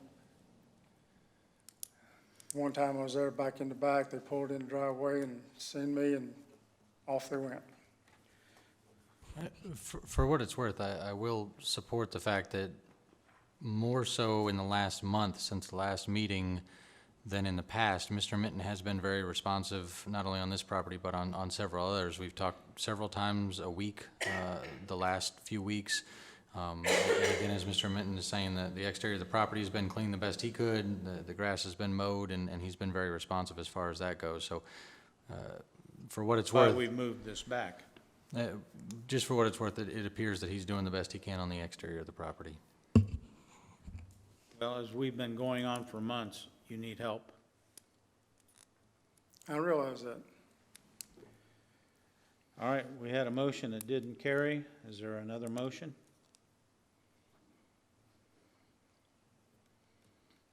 One time I was there back in the back, they pulled in the driveway and seen me, and off they went. For what it's worth, I will support the fact that more so in the last month, since the last meeting, than in the past, Mr. Minton has been very responsive, not only on this property, but on several others. We've talked several times a week, the last few weeks. And again, as Mr. Minton is saying, that the exterior of the property has been cleaned the best he could, the grass has been mowed, and he's been very responsive as far as that goes. So, for what it's Why worth. we moved this back. Just for what it's worth, it appears that he's doing the best he can on the exterior of the property. Well, as we've been going on for months, you need help. I realize that. All right, we had a motion that didn't carry. Is there another motion?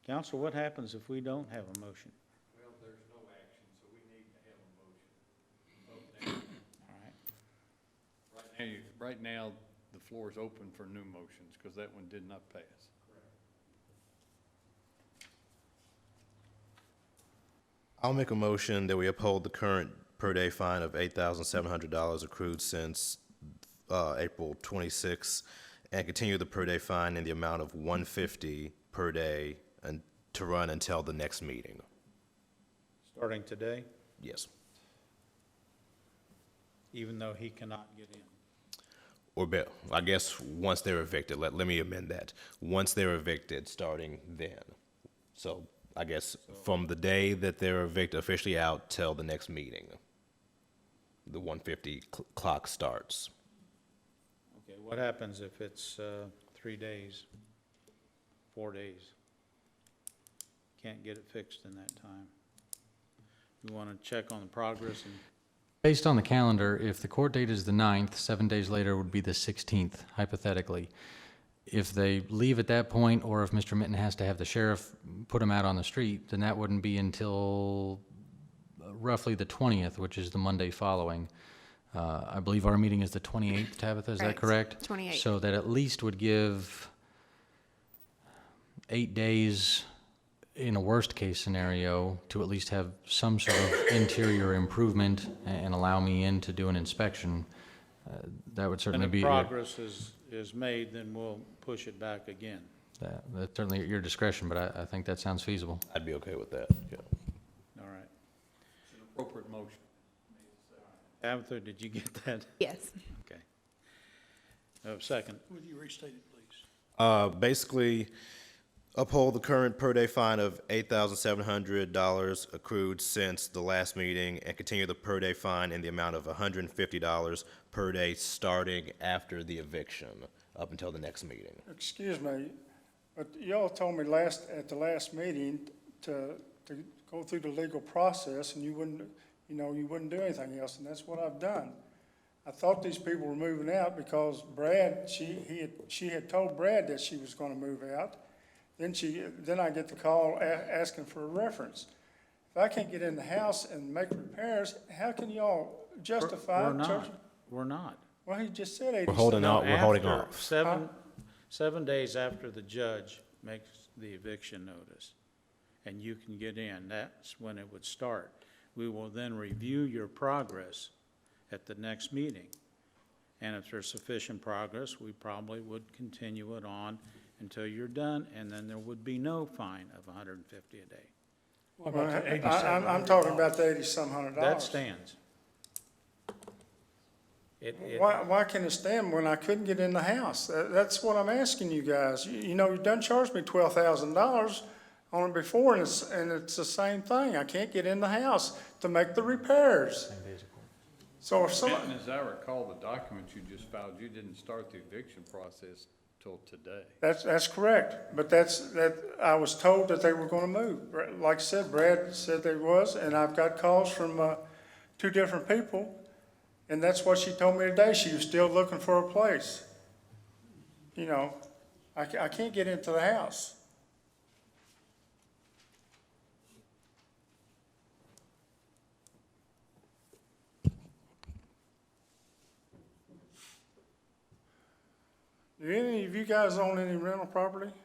Council, what happens if we don't have a motion? Well, there's no action, so we need to have a motion. All right. Right now, the floor is open for new motions, because that one did not pass. I'll make a motion that we uphold the current per-day fine of $8,700 accrued since April 26th, and continue the per-day fine in the amount of $150 per day and to run until the next meeting. Starting today, Yes. even though he cannot get in. Or, I guess, once they're evicted. Let me amend that. Once they're evicted, starting then. So, I guess from the day that they're evicted, officially out, till the next meeting, the 150 clock starts. Okay, what happens if it's 3 days, 4 days? Can't get it fixed in that time. You want to check on the progress and Based on the calendar, if the court date is the 9th, 7 days later would be the 16th, hypothetically. If they leave at that point, or if Mr. Minton has to have the sheriff put him out on the street, then that wouldn't be until roughly the 20th, which is the Monday following. I believe our meeting is the 28th, Tabitha, is that correct? 28th. So that at least would give 8 days in a worst-case scenario to at least have some sort of interior improvement and allow me in to do an inspection. That would certainly if be. progress is made, then we'll push it back again. That's certainly at your discretion, but I think that sounds feasible. I'd be okay with that. Yeah. All right. It's an appropriate motion. Tabitha, did you get that? Yes. Okay. Second. Would you restate it, please? Basically, uphold the current per-day fine of $8,700 accrued since the last meeting, and continue the per-day fine in the amount of $150 per day starting after the eviction up until the next meeting. Excuse me, but y'all told me at the last meeting to go through the legal process, and you wouldn't do anything else, and that's what I've done. I thought these people were moving out because Brad, she had told Brad that she was gonna move out. Then I get the call asking for a reference. If I can't get in the house and make repairs, how can y'all justify? We're not. Well, he just said 80. We're holding out. We're holding After off. 7 days after the judge makes the eviction notice, and you can get in, that's when it would start. We will then review your progress at the next meeting. And if there's sufficient progress, we probably would continue it on until you're done, and then there would be no fine of $150 a day. What about the $8,700? I'm talking about the $8,700. That stands. Why can it stand when I couldn't get in the house? That's what I'm asking you guys. You done charged me $12,000 on it before, and it's the same thing. I can't get in the house to make the repairs. So if somebody, And as I recall, the documents you just filed, you didn't start the eviction process till today. that's correct, but I was told that they were gonna move. Like I said, Brad said they was, and I've got calls from, 2 different people, and that's what she told me today. She was still looking for a place. I can't get into the house. Do any of you guys own any rental property? That's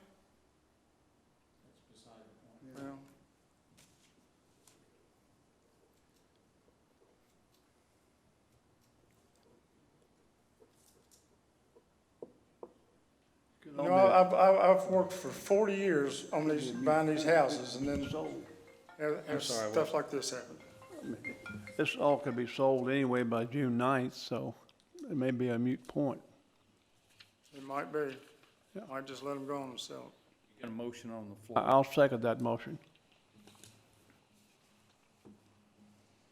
beside the point. You know, I've worked for 40 years on these, buying these houses, and then have stuff like this happen. This all could be sold anyway by June 9th, so it may be a moot point. It might be. Might just let them go on and sell it. Got a motion on the floor. I'll second that motion.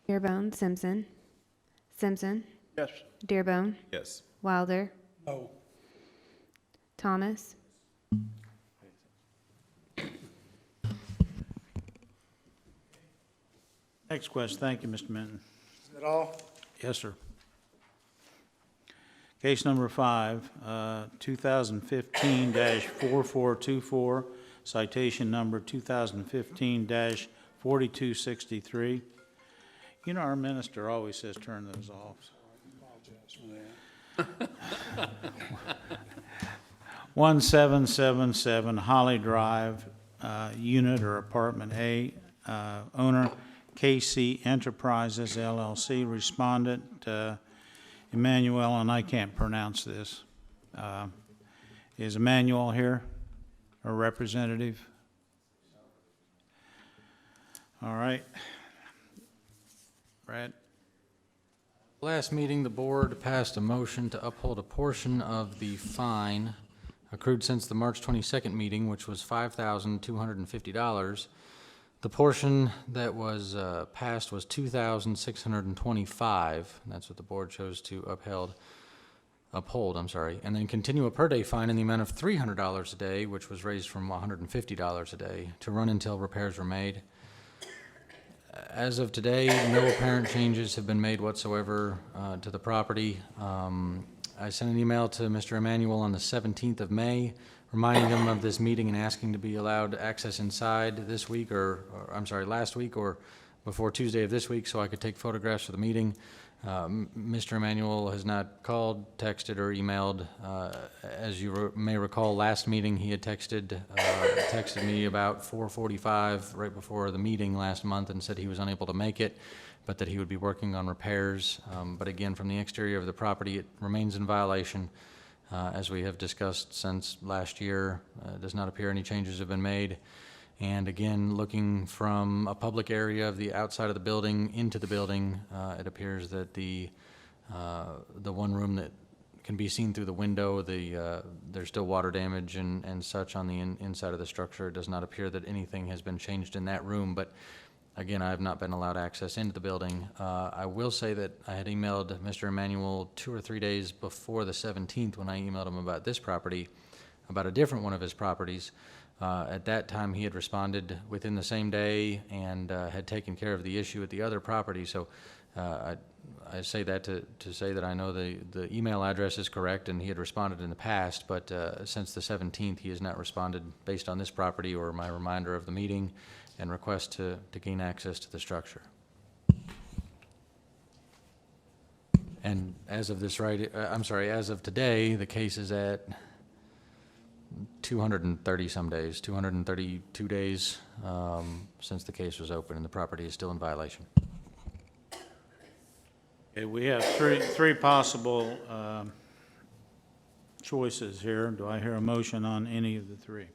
Dearbone, Simpson. Simpson. Yes. Dearbone. Yes. Wilder. No. Thomas. Next question. Thank you, Mr. Minton. Is that all? Yes, sir. Case number 5, 2015-4424, citation number 2015-4263. You know, our minister always says turn those off. 1777 Holly Drive, unit or apartment A, owner KC Enterprises LLC, respondent Emmanuel, and I can't pronounce this. Is Emmanuel here, or representative? All right. Brad? Last meeting, the board passed a motion to uphold a portion of the fine accrued since the March 22nd meeting, which was $5,250. The portion that was passed was $2,625. That's what the board chose to uphold, and then continue a per-day fine in the amount of $300 a day, which was raised from $150 a day, to run until repairs were made. As of today, no apparent changes have been made whatsoever to the property. I sent an email to Mr. Emmanuel on the 17th of May, reminding him of this meeting and asking to be allowed access inside this week, last week, or before Tuesday of this week, so I could take photographs of the meeting. Mr. Emmanuel has not called, texted, or emailed. As you may recall, last meeting he had texted me about 4:45 right before the meeting last month and said he was unable to make it, but that he would be working on repairs. But again, from the exterior of the property, it remains in violation. As we have discussed since last year, it does not appear any changes have been made. And again, looking from a public area of the outside of the building into the building, it appears that the one room that can be seen through the window, there's still water damage and such on the inside of the structure. It does not appear that anything has been changed in that room, but again, I have not been allowed access into the building. I will say that I had emailed Mr. Emmanuel 2 or 3 days before the 17th when I emailed him about this property, about a different one of his properties. At that time, he had responded within the same day and had taken care of the issue at the other property. So I say that to say that I know the email address is correct and he had responded in the past, but since the 17th, he has not responded based on this property or my reminder of the meeting and request to gain access to the structure. And as of as of today, the case is at 230 some days, 232 days since the case was open, and the property is still in violation. Okay, we have three possible choices here. Do I hear a motion on any of the three?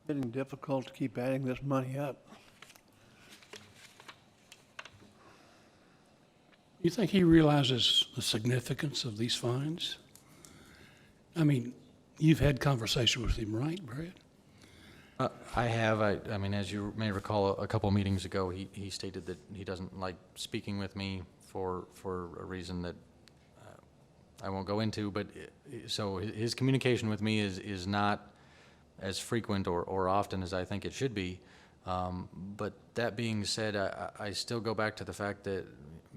Getting difficult to keep adding this money up. You think he realizes the significance of these fines? I mean, you've had conversation with him, right, Brad? I have. I mean, as you may recall, a couple meetings ago, he stated that he doesn't like speaking with me for a reason that I won't go into. But so his communication with me is not as frequent or often as I think it should be. But that being said, I still go back to the fact that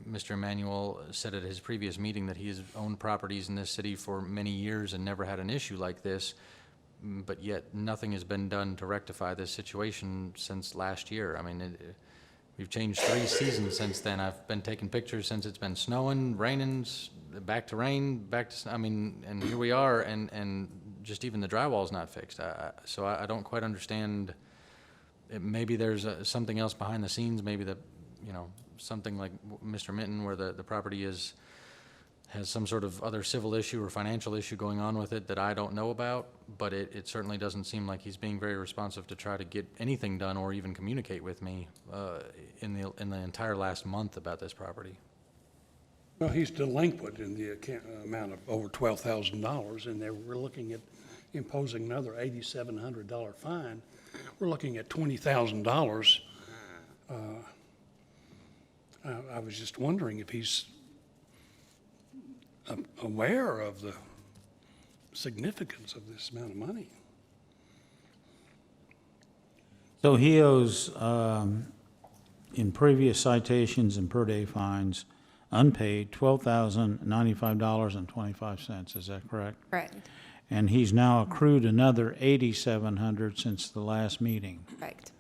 Mr. Emmanuel said at his previous meeting that he has owned properties in this city for many years and never had an issue like this, but yet nothing has been done to rectify this situation since last year. I mean, we've changed 3 seasons since then. I've been taking pictures since it's been snowing, raining, back to rain, back to, I mean, and here we are, and just even the drywall's not fixed. So I don't quite understand. Maybe there's something else behind the scenes, maybe something like Mr. Minton, where the property has some sort of other civil issue or financial issue going on with it that I don't know about, but it certainly doesn't seem like he's being very responsive to try to get anything done or even communicate with me in the entire last month about this property. Well, he's delinquent in the amount of over $12,000, and we're looking at imposing another $8,700 fine. We're looking at $20,000. I was just wondering if he's aware of the significance of this amount of money. So he owes, in previous citations and per day fines, unpaid $12,095.25. Is that correct? Correct. And he's now accrued another $8,700 since the last meeting. Correct.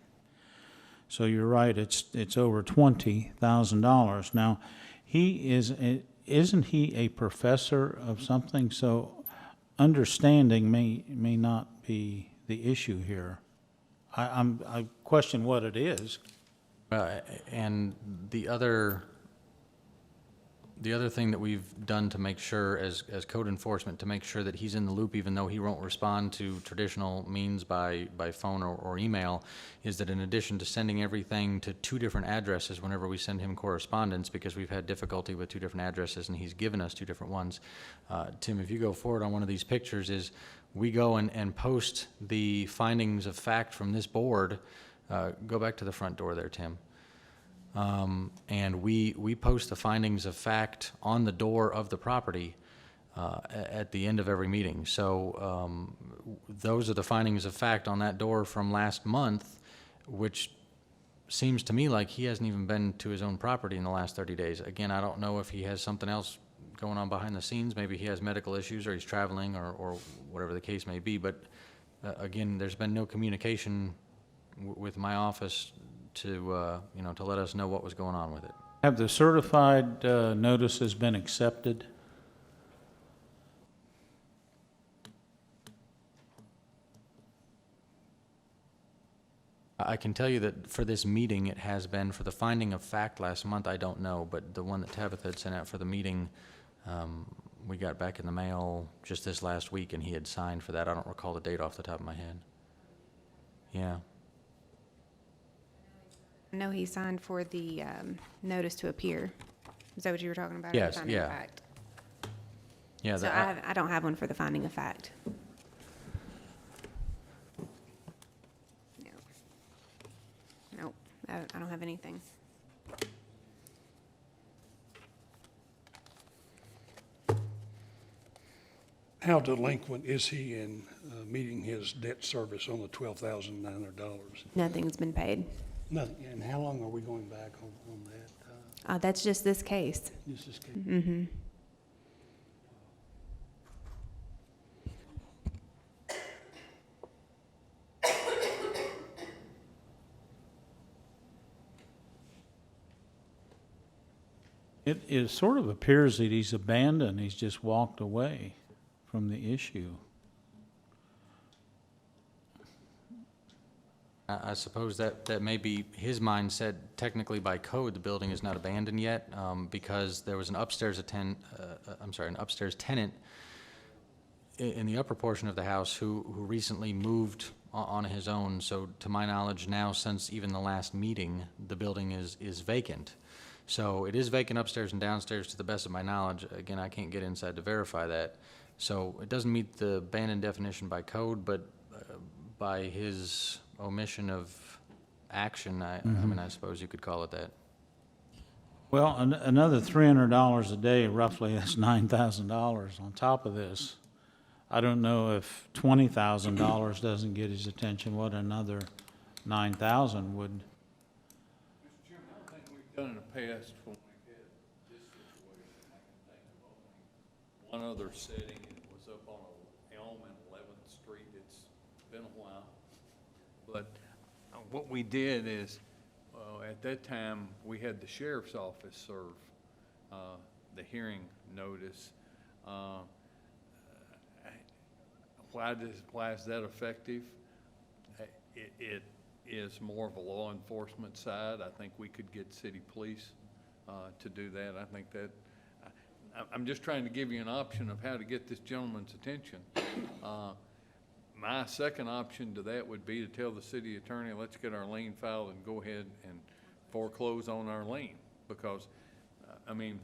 So you're right, it's over $20,000. Now, isn't he a professor of something? So understanding may not be the issue here. I question what it is. And the other thing that we've done to make sure, as code enforcement, to make sure that he's in the loop, even though he won't respond to traditional means by phone or email, is that in addition to sending everything to 2 different addresses whenever we send him correspondence, because we've had difficulty with 2 different addresses and he's given us 2 different ones. Tim, if you go forward on one of these pictures, is we go and post the findings of fact from this board. Go back to the front door there, Tim. And we post the findings of fact on the door of the property at the end of every meeting. So those are the findings of fact on that door from last month, which seems to me like he hasn't even been to his own property in the last 30 days. Again, I don't know if he has something else going on behind the scenes. Maybe he has medical issues or he's traveling or whatever the case may be. But again, there's been no communication with my office to let us know what was going on with it. Have the certified notices been accepted? I can tell you that for this meeting, it has been. For the finding of fact last month, I don't know, but the one that Tabitha had sent out for the meeting, we got back in the mail just this last week, and he had signed for that. I don't recall the date off the top of my head. Yeah. No, he signed for the notice to appear. Is that what you were talking about? Yes, Finding yeah. of fact? Yeah. So I don't have one for the finding of fact. No. Nope, I don't have anything. How delinquent is he in meeting his debt service on the $12,900? Nothing's been paid. Nothing. And how long are we going back on that? That's just this case. Just this case? Mm-hmm. It sort of appears that he's abandoned, he's just walked away from the issue. I suppose that may be his mindset. Technically, by code, the building is not abandoned yet, because there was an upstairs tenant in the upper portion of the house who recently moved on his own. So to my knowledge now, since even the last meeting, the building is vacant. So it is vacant upstairs and downstairs to the best of my knowledge. Again, I can't get inside to verify that. So it doesn't meet the abandoned definition by code, but by his omission of action, I mean, I suppose you could call it that. Well, another $300 a day, roughly, that's $9,000 on top of this. I don't know if $20,000 doesn't get his attention, what another $9,000 would. Mr. Chairman, I don't think we've done in the past when we had this situation. I can think of only one other setting. It was up on Elm and 11th Street. It's been a while. But what we did is, at that time, we had the sheriff's office serve the hearing notice. why is that effective? It is more of a law enforcement side. I think we could get city police to do that. I think that, I'm just trying to give you an option of how to get this gentleman's attention. My second option to that would be to tell the city attorney, let's get our lien filed and go ahead and foreclose on our lien. Because, I mean,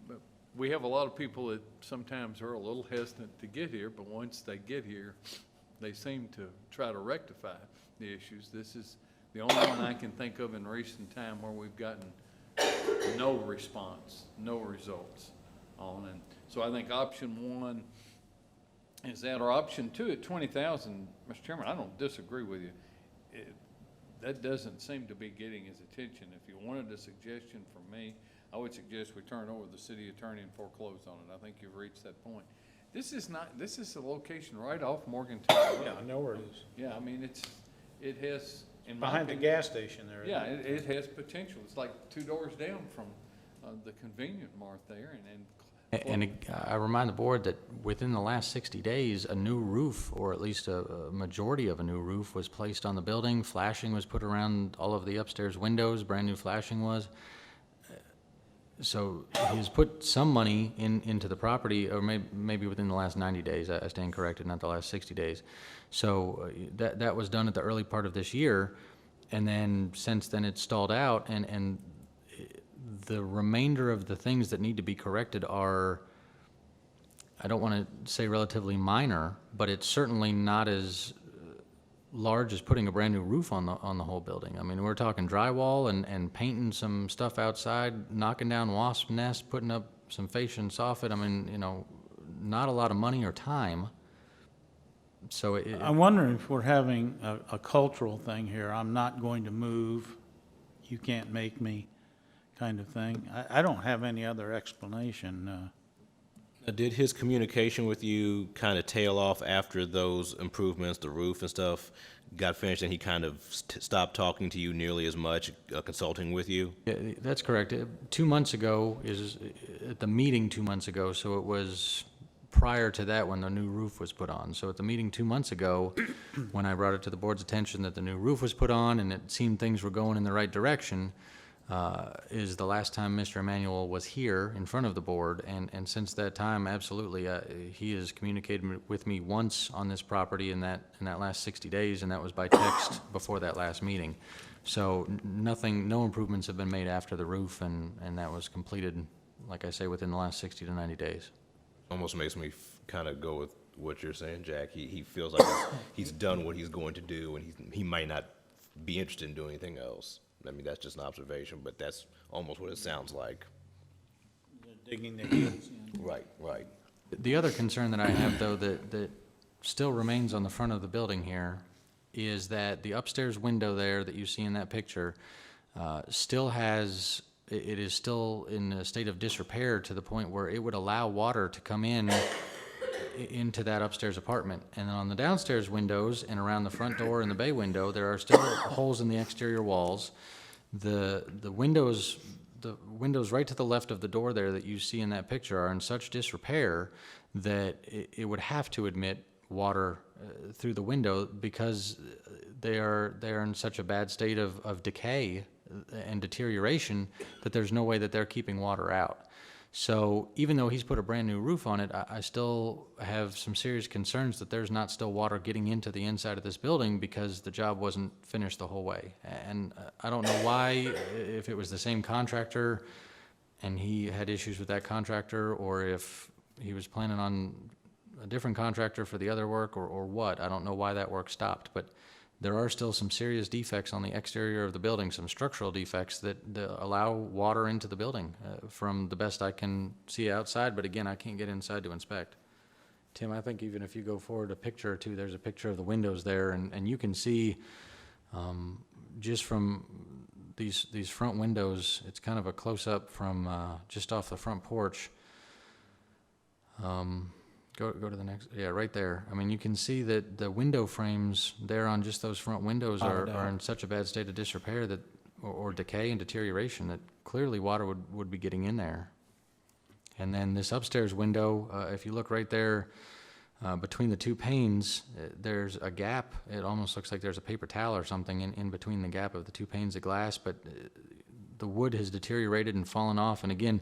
but we have a lot of people that sometimes are a little hesitant to get here, but once they get here, they seem to try to rectify the issues. This is the only one I can think of in recent time where we've gotten no response, no results on. And so I think option one is that, or option two at 20,000, Mr. Chairman, I don't disagree with you. That doesn't seem to be getting his attention. If you wanted a suggestion from me, I would suggest we turn over to the city attorney and foreclose on it. I think you've reached that point. This is a location right off Morgantown Road. Yeah, I know where it is. Yeah, I mean, it has, in my Behind the opinion, gas station there. yeah, it has potential. It's like 2 doors down from the convenient mart there, And I remind the board that within the last 60 days, a new roof, or at least a majority of a new roof, was placed on the building. Flashing was put around all of the upstairs windows, brand new flashing was. So he's put some money into the property, or maybe within the last 90 days, I stand corrected, not the last 60 days. So that was done at the early part of this year, and then since then it's stalled out, and the remainder of the things that need to be corrected are, I don't want to say relatively minor, but it's certainly not as large as putting a brand new roof on the whole building. I mean, we're talking drywall and painting some stuff outside, knocking down wasp nests, putting up some fascia and soffit. I mean, you know, not a lot of money or time. So I'm wondering if we're having a cultural thing here. I'm not going to move, you can't make me kind of thing. I don't have any other explanation. Did his communication with you kind of tail off after those improvements, the roof and stuff, got finished, and he kind of stopped talking to you nearly as much, consulting with you? Yeah, that's correct. 2 months ago is at the meeting 2 months ago, so it was prior to that when the new roof was put on. So at the meeting 2 months ago, when I brought it to the board's attention that the new roof was put on and it seemed things were going in the right direction, is the last time Mr. Emanuel was here in front of the board, and since that time, absolutely, he has communicated with me once on this property in that last 60 days, and that was by text before that last meeting. So no improvements have been made after the roof, and that was completed, like I say, within the last 60 to 90 days. Almost makes me kind of go with what you're saying, Jack. He feels like he's done what he's going to do, and he might not be interested in doing anything else. I mean, that's just an observation, but that's almost what it sounds like. Digging their heels in. Right, right. The other concern that I have, though, that still remains on the front of the building here is that the upstairs window there that you see in that picture still has, it is still in a state of disrepair to the point where it would allow water to come into that upstairs apartment. And then on the downstairs windows and around the front door and the bay window, there are still holes in the exterior walls. The windows right to the left of the door there that you see in that picture are in such disrepair that it would have to admit water through the window because they are in such a bad state of decay and deterioration that there's no way that they're keeping water out. So even though he's put a brand new roof on it, I still have some serious concerns that there's not still water getting into the inside of this building because the job wasn't finished the whole way. And I don't know why, if it was the same contractor and he had issues with that contractor, or if he was planning on a different contractor for the other work, or what. I don't know why that work stopped, but there are still some serious defects on the exterior of the building, some structural defects that allow water into the building from the best I can see outside, but again, I can't get inside to inspect. Tim, I think even if you go forward a picture or two, there's a picture of the windows there, and you can see just from these front windows, it's kind of a close-up from just off the front porch. Go to the next, yeah, right there. I mean, you can see that the window frames there on just those front windows are in such a bad state of disrepair that, or decay and deterioration, that clearly water would be getting in there. And then this upstairs window, if you look right there, Between the two panes, there's a gap. It almost looks like there's a paper towel or something in between the gap of the two panes of glass, but the wood has deteriorated and fallen off. And again,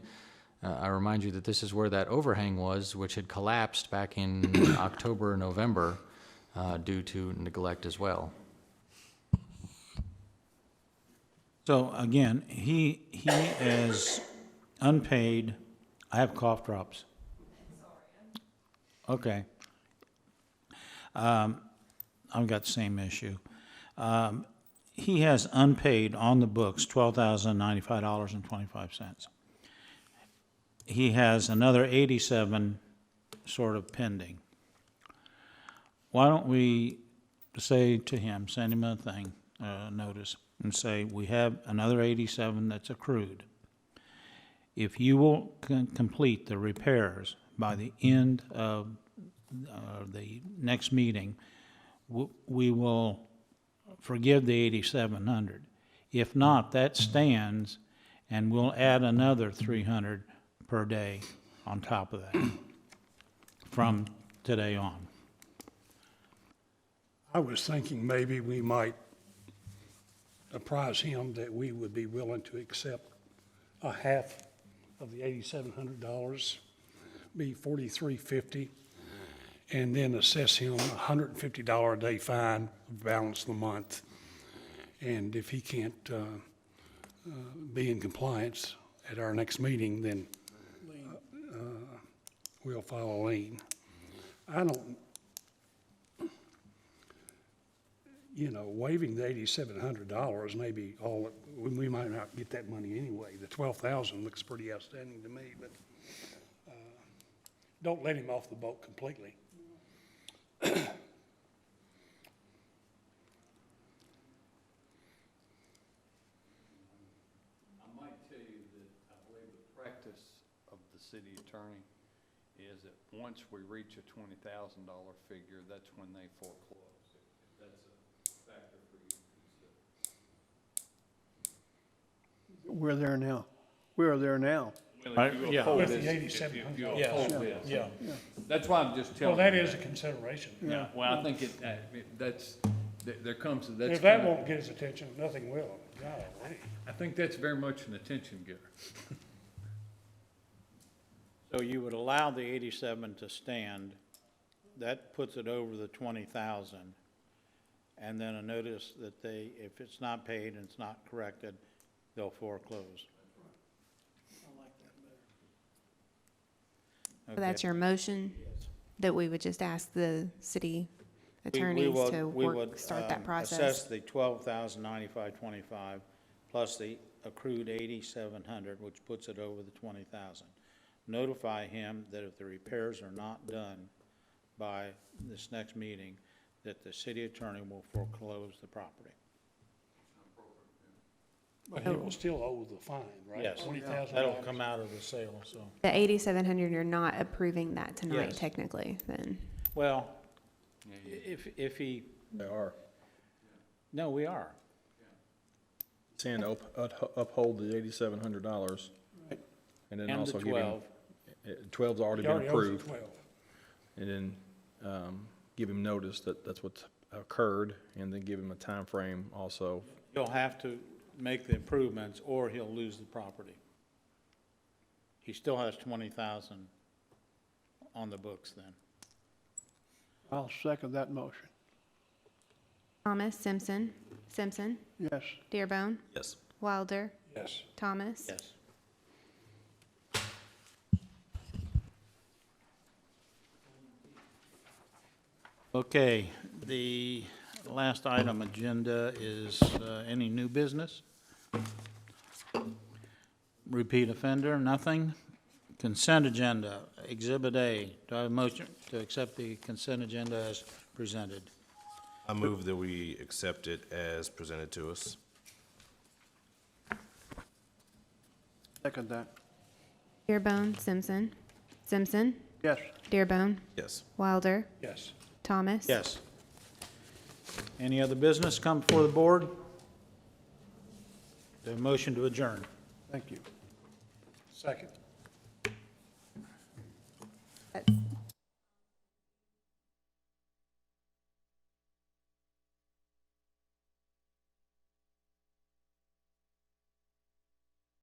I remind you that this is where that overhang was, which had collapsed back in October, November, due to neglect as well. So again, he is unpaid. I have cough drops. Okay. I've got the same issue. He has unpaid on the books $12,095.25. He has another 87 sort of pending. Why don't we say to him, send him a thing, notice, and say, we have another 87 that's accrued. If you will complete the repairs by the end of the next meeting, we will forgive the 8,700. If not, that stands, and we'll add another 300 per day on top of that from today on. I was thinking maybe we might apprise him that we would be willing to accept a half of the $8,700, be $4,350, and then assess him a $150 a day fine, balance the month. And if he can't be in compliance at our next meeting, then we'll file a lien. I don't, waiving the $8,700 may be all, we might not get that money anyway. The $12,000 looks pretty outstanding to me, but don't let him off the boat completely. I might tell you that I believe the practice of the city attorney is that once we reach a $20,000 figure, that's when they foreclose. If that's a factor for you to consider. We're there now. We are there now. Right, yeah. With the $8,700. Yeah. That's why I'm just telling Well, you. that is a consideration. Yeah, well, I think there comes, that's. If that won't get his attention, nothing will. Golly. I think that's very much an attention getter. So you would allow the 87 to stand, that puts it over the 20,000, and then a notice that they, if it's not paid and it's not corrected, they'll foreclose. So that's your motion, that we would just ask the city attorneys to start that process? Assess the $12,095.25 plus the accrued 8,700, which puts it over the 20,000. Notify him that if the repairs are not done by this next meeting, that the city attorney will foreclose the property. But he will still owe the fine, right? Yes, $20,000. that'll come out of the sale, so. The 8,700, you're not approving that tonight Yes. technically, then? Well, if he, They are. no, we are. Saying to uphold the $8,700. And then And also the give him, 12. 12's already He been already owes the approved. 12. And then give him notice that that's what's occurred, and then give him a time frame also. He'll have to make the improvements, or he'll lose the property. He still has 20,000 on the books then. I'll second that motion. Thomas, Simpson, Yes. Dearbone, Yes. Wilder, Yes. Thomas. Yes. Okay, the last item agenda is any new business? Repeat offender, nothing. Consent agenda, Exhibit A. Do I have a motion to accept the consent agenda as presented? I move that we accept it as presented to us. Second that. Dearbone, Simpson, Yes. Dearbone, Yes. Wilder, Yes. Thomas. Yes. Any other business come before the board? The motion to adjourn. Thank you. Second. That's